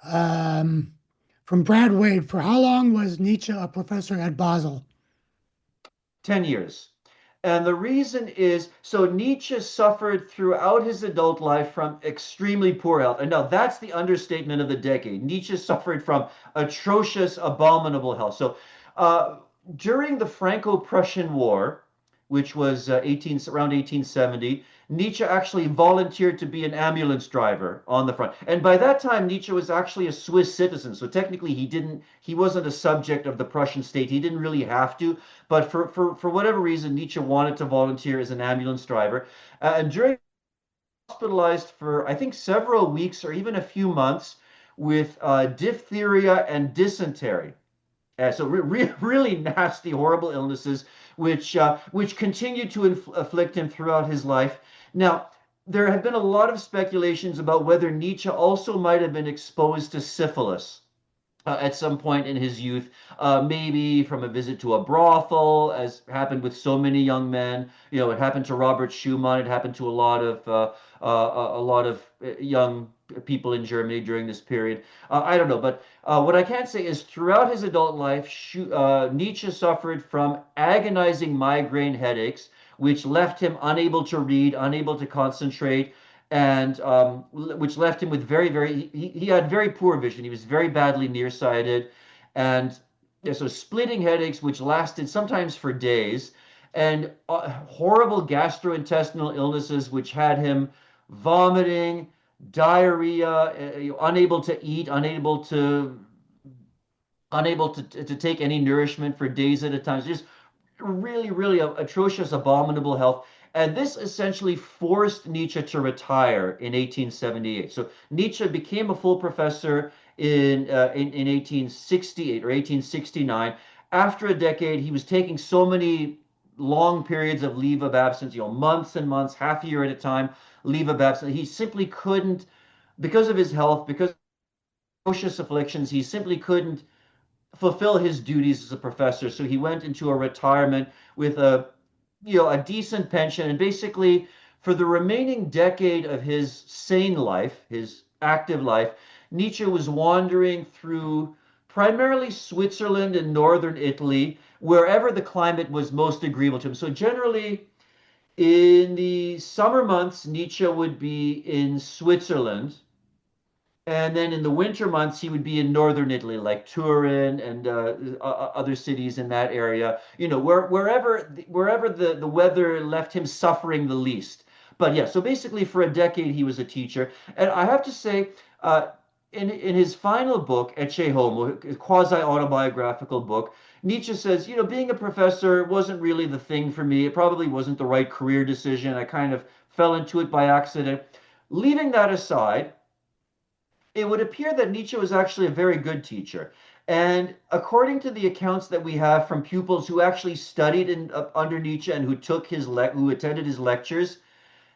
From Brad Wade, for how long was Nietzsche a professor at Basel? 10 years. And the reason is, so Nietzsche suffered throughout his adult life from extremely poor health. And now that's the understatement of the decade. Nietzsche suffered from atrocious, abominable health. So during the Franco-Prussian War, which was around 1870, Nietzsche actually volunteered to be an ambulance driver on the front. And by that time, Nietzsche was actually a Swiss citizen. So technically, he wasn't a subject of the Prussian state. He didn't really have to. But for whatever reason, Nietzsche wanted to volunteer as an ambulance driver. And during hospitalized for, I think, several weeks or even a few months with diphtheria and dysentery. So really nasty, horrible illnesses, which continued to afflict him throughout his life. Now, there have been a lot of speculations about whether Nietzsche also might have been exposed to syphilis at some point in his youth, maybe from a visit to a brothel, as happened with so many young men. You know, it happened to Robert Schumann. It happened to a lot of young people in Germany during this period. I don't know, but what I can say is throughout his adult life, Nietzsche suffered from agonizing migraine headaches, which left him unable to read, unable to concentrate, and which left him with he had very poor vision. He was very badly nearsighted, and yeah, so splitting headaches, which lasted sometimes for days, and horrible gastrointestinal illnesses, which had him vomiting, diarrhea, unable to eat, unable to take any nourishment for days at a time. So just really atrocious, abominable health. And this essentially forced Nietzsche to retire in 1878. So Nietzsche became a full professor in 1868 or 1869. After a decade, he was taking so many long periods of leave of absence, months and months, half a year at a time, leave of absence. He simply couldn't, because of his health, because of atrocious afflictions, he simply couldn't fulfill his duties as a professor. So he went into a retirement with a decent pension, and basically for the remaining decade of his sane life, his active life, Nietzsche was wandering through primarily Switzerland and northern Italy, wherever the climate was most agreeable to him. So generally, in the summer months, Nietzsche would be in Switzerland, and then in the winter months, he would be in northern Italy, like Turin and other cities in that area. Wherever the weather left him suffering the least. But yeah, so basically for a decade he was a teacher, and I have to say, in his final book, Ecce Homo, a quasi-autobiographical book, Nietzsche says, being a professor wasn't really the thing for me. It probably wasn't the right career decision. I kind of fell into it by accident. Leaving that aside, it would appear that Nietzsche was actually a very good teacher. And according to the accounts that we have from pupils who actually studied under Nietzsche and who attended his lectures,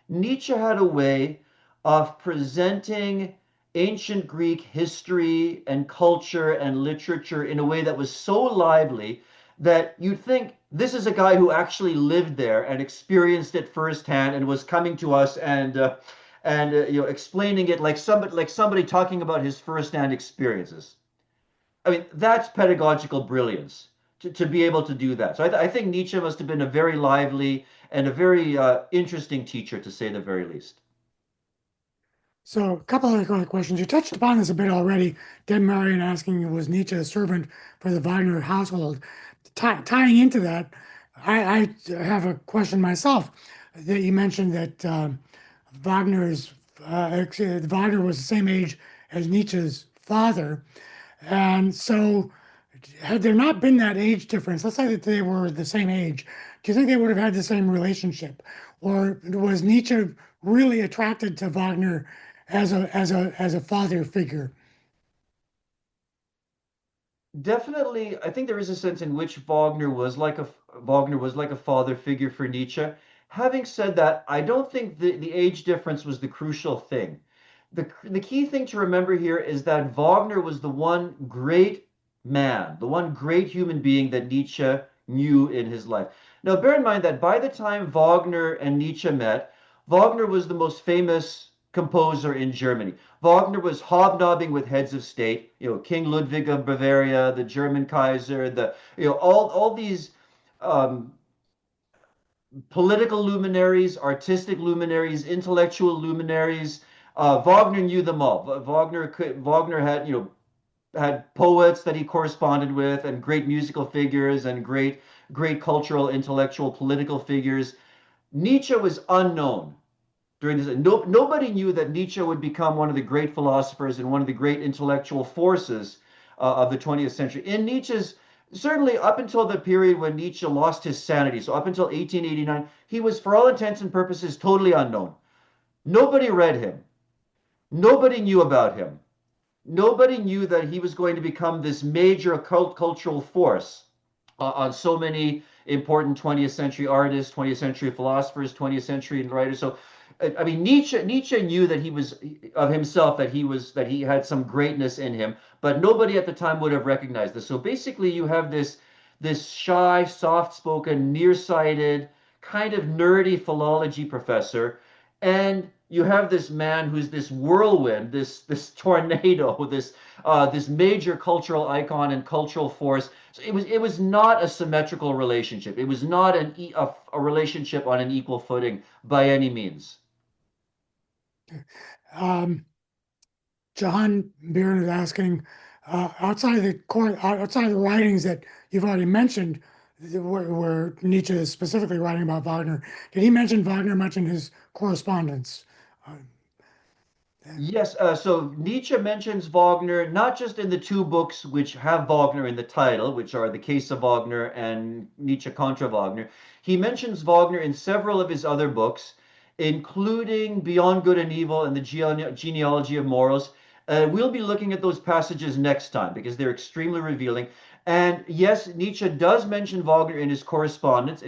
Nietzsche had a way of presenting ancient Greek history and culture and literature in a way that was so lively that you'd think this is a guy who actually lived there and experienced it firsthand and was coming to us and explaining it like somebody talking about his firsthand experiences. I mean, that's pedagogical brilliance to be able to do that. So I think Nietzsche must have been a very lively and a very interesting teacher, to say the very least. So a couple other questions. You touched upon this a bit already. Deb Marion asking, was Nietzsche a servant for the Wagner household? Tying into that, I have a question myself. That you mentioned that Wagner was the same age as Nietzsche's father, and so had there not been that age difference, let's say that they were the same age, do you think they would have had the same relationship, or was Nietzsche really attracted to Wagner as a father figure? Definitely, I think there is a sense in which Wagner was like a father figure for Nietzsche. Having said that, I don't think the age difference was the crucial thing. The key thing to remember here is that Wagner was the one great man, the one great human being that Nietzsche knew in his life. Now, bear in mind that by the time Wagner and Nietzsche met, Wagner was the most famous composer in Germany. Wagner was hobnobbing with heads of state, King Ludwig of Bavaria, the German Kaiser, all these um, political luminaries, artistic luminaries, intellectual luminaries. Wagner knew them all. Wagner had poets that he corresponded with, and great musical figures, and great cultural, intellectual, political figures. Nietzsche was unknown during this. Nobody knew that Nietzsche would become one of the great philosophers and one of the great intellectual forces of the 20th century. In Nietzsche's Certainly up until the period when Nietzsche lost his sanity, so up until 1889, he was, for all intents and purposes, totally unknown. Nobody read him. Nobody knew about him. nobody knew that he was going to become this major cultural force on so many important 20th century artists, 20th century philosophers, 20th century writers. So, I mean, Nietzsche knew that he was of himself, that he had some greatness in him, but nobody at the time would have recognized this. So basically, you have this shy, soft-spoken, nearsighted, kind of nerdy philology professor, and you have this man who's this whirlwind, this tornado, this major cultural icon and cultural force. So it was not a symmetrical relationship. It was not a relationship on an equal footing by any means. Um, John Byrne is asking, outside of the writings that you've already mentioned, where Nietzsche is specifically writing about Wagner, did he mention Wagner much in his correspondence? Uh, Yes, so Nietzsche mentions Wagner not just in the two books which have Wagner in the title, which are The Case of Wagner and Nietzsche contra Wagner. He mentions Wagner in several of his other books, including Beyond Good and Evil and the Genealogy of Morals. We'll be looking at those passages next time because they're extremely revealing. And yes, Nietzsche does mention Wagner in his correspondence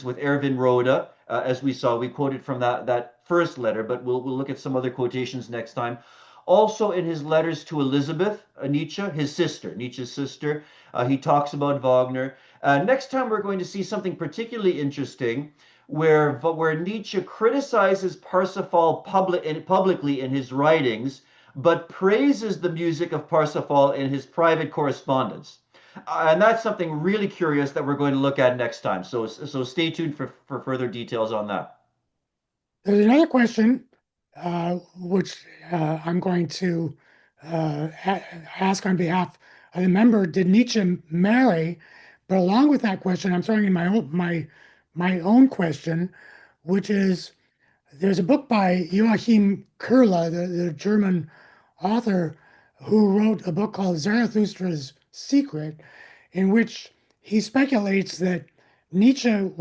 with Erwin Rohde, as we saw. We quoted from that first letter, but we'll look at some other quotations next time. Also, in his letters to Elizabeth Nietzsche, Nietzsche's sister, he talks about Wagner. Next time, we're going to see something particularly interesting, where Nietzsche criticizes Parsifal publicly in his writings, but praises the music of Parsifal in his private correspondence. And that's something really curious that we're going to look at next time. So stay tuned for further details on that. There's another question, which I'm going to ask on behalf of the member. Did Nietzsche marry? But along with that question, I'm throwing in my own question, which is there's a book by Joachim Kurla, the German author, who wrote a book called Zarathustra's Secret, in which he speculates that Nietzsche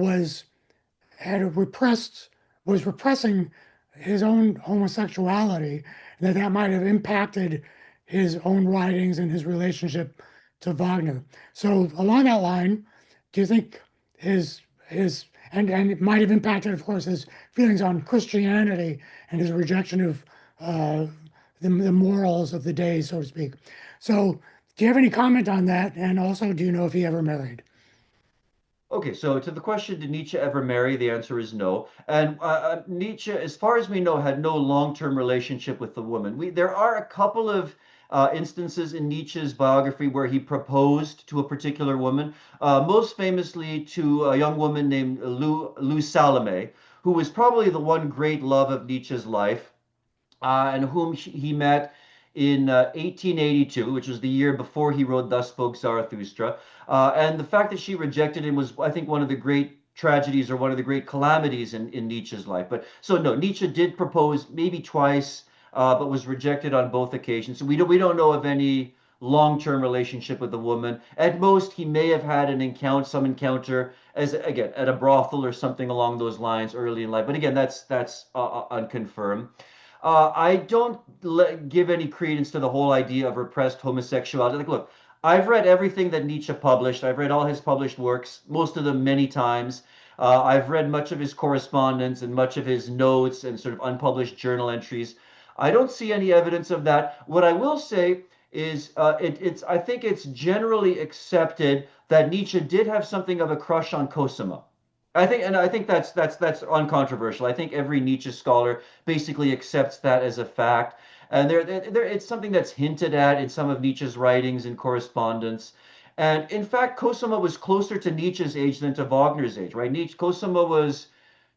had repressed was repressing his own homosexuality, that might have impacted his own writings and his relationship to Wagner. So along that line, do you think his and it might have impacted, of course, his feelings on Christianity and his rejection of the morals of the day, so to speak. So do you have any comment on that? And also, do you know if he ever married? Okay, so to the question, did Nietzsche ever marry? The answer is no. And Nietzsche, as far as we know, had no long-term relationship with the woman. There are a couple of instances in Nietzsche's biography where he proposed to a particular woman, most famously to a young woman named Lou Salome, who was probably the one great love of Nietzsche's life, and whom he met in 1882, which was the year before he wrote Thus Spoke Zarathustra. And the fact that she rejected him was, I think, one of the great tragedies or one of the great calamities in Nietzsche's life. But so no, Nietzsche did propose maybe twice, but was rejected on both occasions. So we don't know of any long-term relationship with the woman. At most, he may have had some encounter as again at a brothel or something along those lines early in life. But again, that's unconfirmed. I don't give any credence to the whole idea of repressed homosexuality. Like, look, I've read everything that Nietzsche published. I've read all his published works, most of them many times. I've read much of his correspondence and much of his notes and sort of unpublished journal entries. I don't see any evidence of that. What I will say is, I think it's generally accepted that Nietzsche did have something of a crush on Cosima. I think that's uncontroversial. I think every Nietzsche scholar basically accepts that as a fact, and it's something that's hinted at in some of Nietzsche's writings and correspondence. And in fact, Cosima was closer to Nietzsche's age than to Wagner's age, right? Cosima was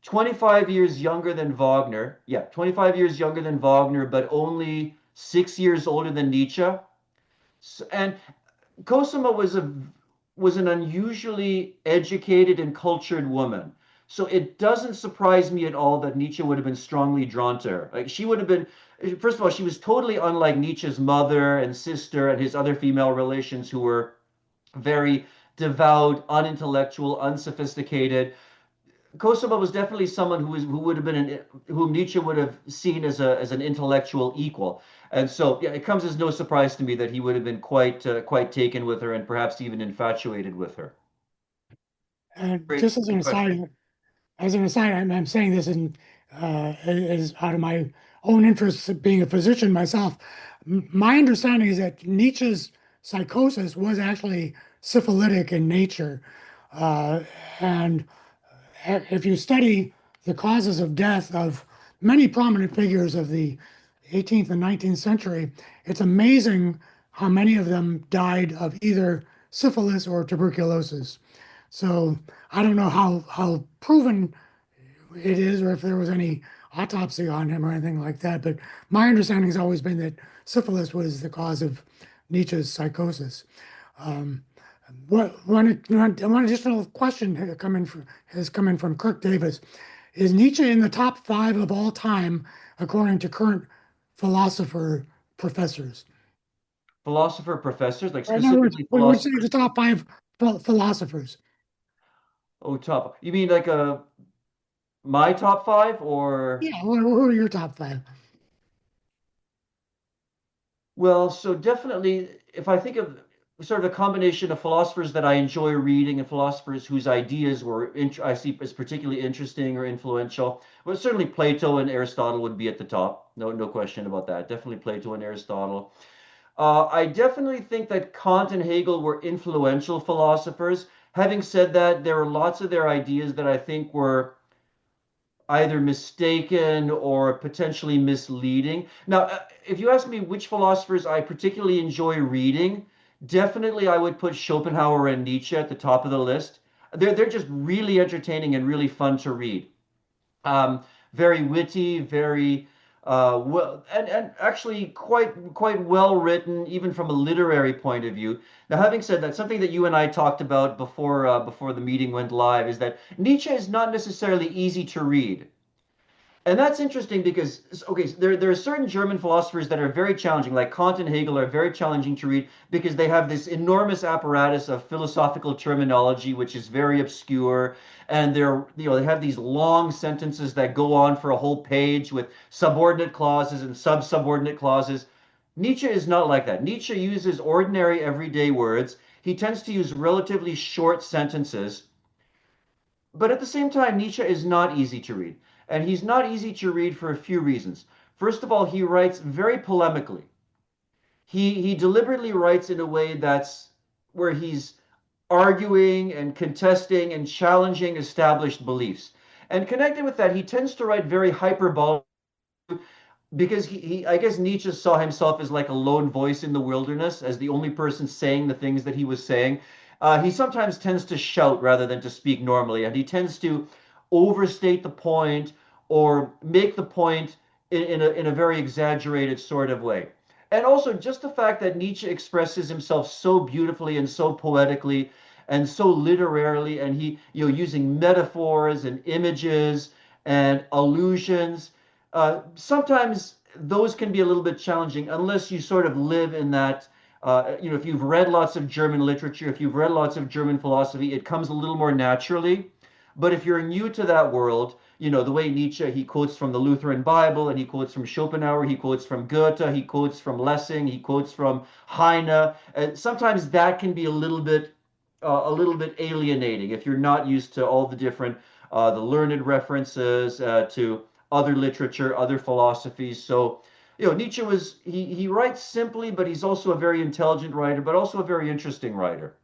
25 years younger than Wagner. Yeah, 25 years younger than Wagner, but only 6 years older than Nietzsche. And Cosima was an unusually educated and cultured woman. So it doesn't surprise me at all that Nietzsche would have been strongly drawn to her. Like she would have been, first of all, she was totally unlike Nietzsche's mother and sister and his other female relations who were very devout, unintellectual, unsophisticated. Cosima was definitely someone who would have been whom Nietzsche would have seen as an intellectual equal. And so, yeah, it comes as no surprise to me that he would have been quite taken with her and perhaps even infatuated with her. And Great, just as an great question. aside, I'm saying this is out of my own interest of being a physician myself. My understanding is that Nietzsche's psychosis was actually syphilitic in nature. Uh, and if you study the causes of death of many prominent figures of the 18th and 19th century, it's amazing how many of them died of either syphilis or tuberculosis. So I don't know how proven it is or if there was any autopsy on him or anything like that, but my understanding has always been that syphilis was the cause of Nietzsche's psychosis. Um, one additional question has come in from Kirk Davis. Is Nietzsche in the top five of all time, according to current philosopher professors? Philosopher professors, like Or in other words, specifically we would say philosophers. the top five philosophers. Oh, top. You mean like my top five or? Yeah, who are your top five? Well, so definitely, if I think of sort of a combination of philosophers that I enjoy reading and philosophers whose ideas I see as particularly interesting or influential, well, certainly Plato and Aristotle would be at the top. No question about that. Definitely Plato and Aristotle. I definitely think that Kant and Hegel were influential philosophers. Having said that, there are lots of their ideas that I think were either mistaken or potentially misleading. Now, if you ask me which philosophers I particularly enjoy reading, definitely I would put Schopenhauer and Nietzsche at the top of the list. They're just really entertaining and really fun to read. Very witty, very well, and actually quite well written, even from a literary point of view. Now, having said that, something that you and I talked about before the meeting went live is that Nietzsche is not necessarily easy to read. And that's interesting because, okay, so there are certain German philosophers that are very challenging, like Kant and Hegel are very challenging to read because they have this enormous apparatus of philosophical terminology, which is very obscure. And they have these long sentences that go on for a whole page with subordinate clauses and sub-subordinate clauses. Nietzsche is not like that. Nietzsche uses ordinary everyday words. He tends to use relatively short sentences. But at the same time, Nietzsche is not easy to read. And he's not easy to read for a few reasons. First of all, he writes very polemically. He deliberately writes in a way that's where he's arguing and contesting and challenging established beliefs. And connected with that, he tends to write very hyperbolic because I guess Nietzsche saw himself as like a lone voice in the wilderness, as the only person saying the things that he was saying. He sometimes tends to shout rather than to speak normally, and he tends to overstate the point or make the point in a very exaggerated sort of way. And also just the fact that Nietzsche expresses himself so beautifully and so poetically and so literarily, and he, using metaphors and images and allusions. Sometimes those can be a little bit challenging unless you sort of live in that. If you've read lots of German literature, if you've read lots of German philosophy, it comes a little more naturally. But if you're new to that world, the way Nietzsche, he quotes from the Lutheran Bible and he quotes from Schopenhauer, he quotes from Goethe, he quotes from Lessing, he quotes from Heine. And sometimes that can be a little bit alienating if you're not used to all the different the learned references to other literature, other philosophies. So, Nietzsche he writes simply, but he's also a very intelligent writer, but also a very interesting writer.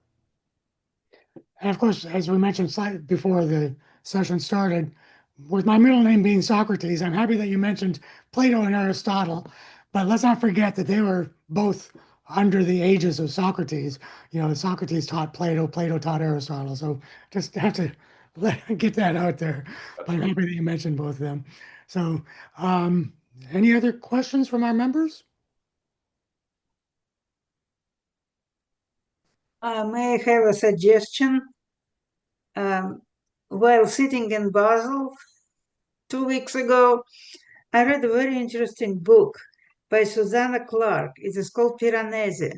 And of course, as we mentioned slightly before the session started, with my middle name being Socrates, I'm happy that you mentioned Plato and Aristotle, but let's not forget that they were both under the aegis of Socrates. Socrates taught Plato, Plato taught Aristotle. So just have to get that out there. But I'm happy that you mentioned both of them. So, any other questions from our members? May I have a suggestion? While sitting in Basel 2 weeks ago, I read a very interesting book by Susanna Clark. It is called Piranesi.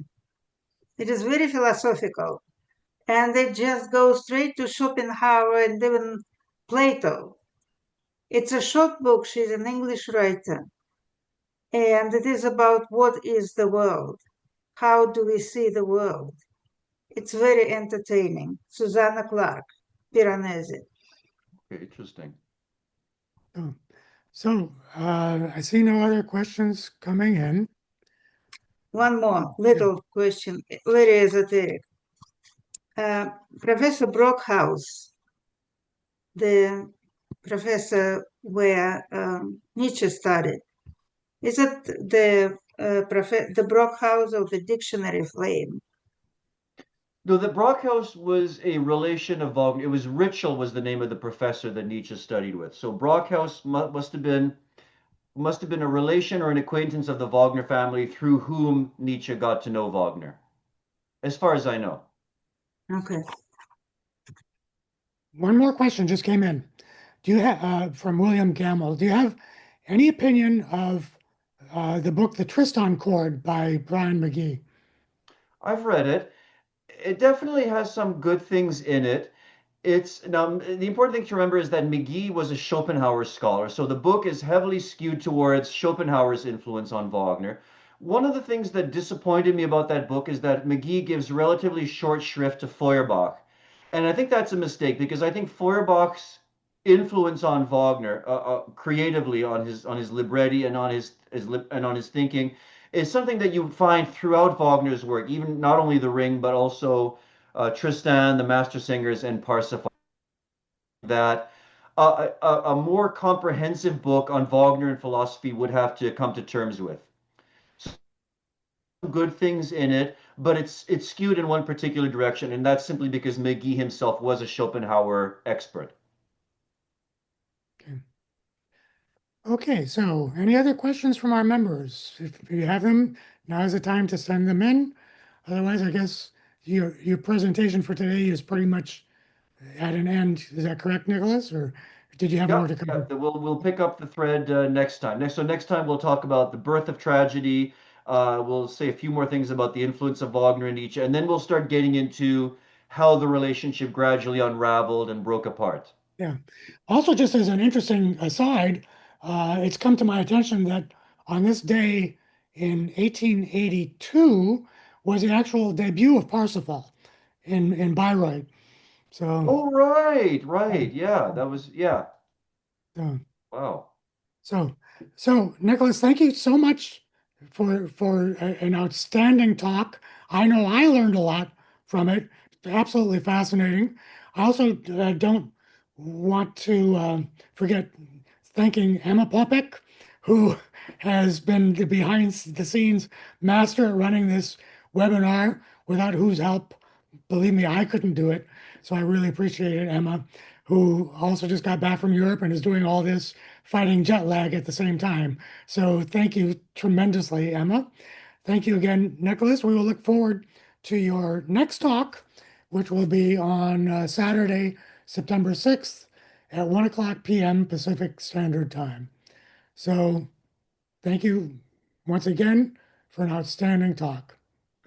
It is very philosophical, and it just goes straight to Schopenhauer and even Plato. It's a short book. She's an English writer. and it is about what is the world? How do we see the world? It's very entertaining. Susanna Clark, Piranesi. Okay, interesting. So I see no other questions coming in. One more little question, very esoteric. Professor Brockhaus, the professor where Nietzsche studied, is it the Brockhaus of the Dictionary Flame? No, the Brockhaus was a relation of Wagner. It was Ritschl was the name of the professor that Nietzsche studied with. So Brockhaus must have been a relation or an acquaintance of the Wagner family through whom Nietzsche got to know Wagner, as far as I know. Okay. One more question just came in. Do you have from William Gamble? Do you have any opinion of the book The Tristan Chord by Brian McGee? I've read it. It definitely has some good things in it. It's now the important thing to remember is that McGee was a Schopenhauer scholar, so the book is heavily skewed towards Schopenhauer's influence on Wagner. One of the things that disappointed me about that book is that McGee gives relatively short shrift to Feuerbach. And I think that's a mistake because I think Feuerbach's influence on Wagner, creatively on his libretti and on and on his thinking, is something that you find throughout Wagner's work, even not only The Ring but also Tristan, The Master Singers, and Parsifal. That a more comprehensive book on Wagner and philosophy would have to come to terms with. Good things in it, but it's skewed in one particular direction, and that's simply because McGee himself was a Schopenhauer expert. Okay. Okay, so any other questions from our members? If you have them, now is the time to send them in. Otherwise, I guess your presentation for today is pretty much at an end. Is that correct, Nicholas? Or did you have more to cover? We'll pick up the thread next time. Next time we'll talk about the birth of tragedy. We'll say a few more things about the influence of Wagner and Nietzsche, and then we'll start getting into how the relationship gradually unraveled and broke apart. Yeah. Also, just as an interesting aside, it's come to my attention that on this day in 1882 was the actual debut of Parsifal in Bayreuth. So, Oh, right. Yeah, that was, yeah. so, Wow. so Nicholas, thank you so much for an outstanding talk. I know I learned a lot from it. Absolutely fascinating. I also don't want to forget thanking Emma Popek, who has been the behind the scenes master at running this webinar, without whose help, believe me, I couldn't do it. So I really appreciate it, Emma, who also just got back from Europe and is doing all this fighting jet lag at the same time. So thank you tremendously, Emma. Thank you again, Nicholas. We will look forward to your next talk, which will be on Saturday, September 6th at 1 o'clock p.m. Pacific Standard Time. So thank you once again for an outstanding talk.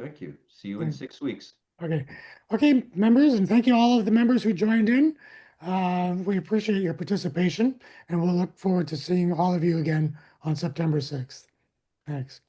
Thank you. See you in 6 weeks. Okay. Okay, members, and thank you all of the members who joined in. We appreciate your participation, and we'll look forward to seeing all of you again on September 6th. Thanks.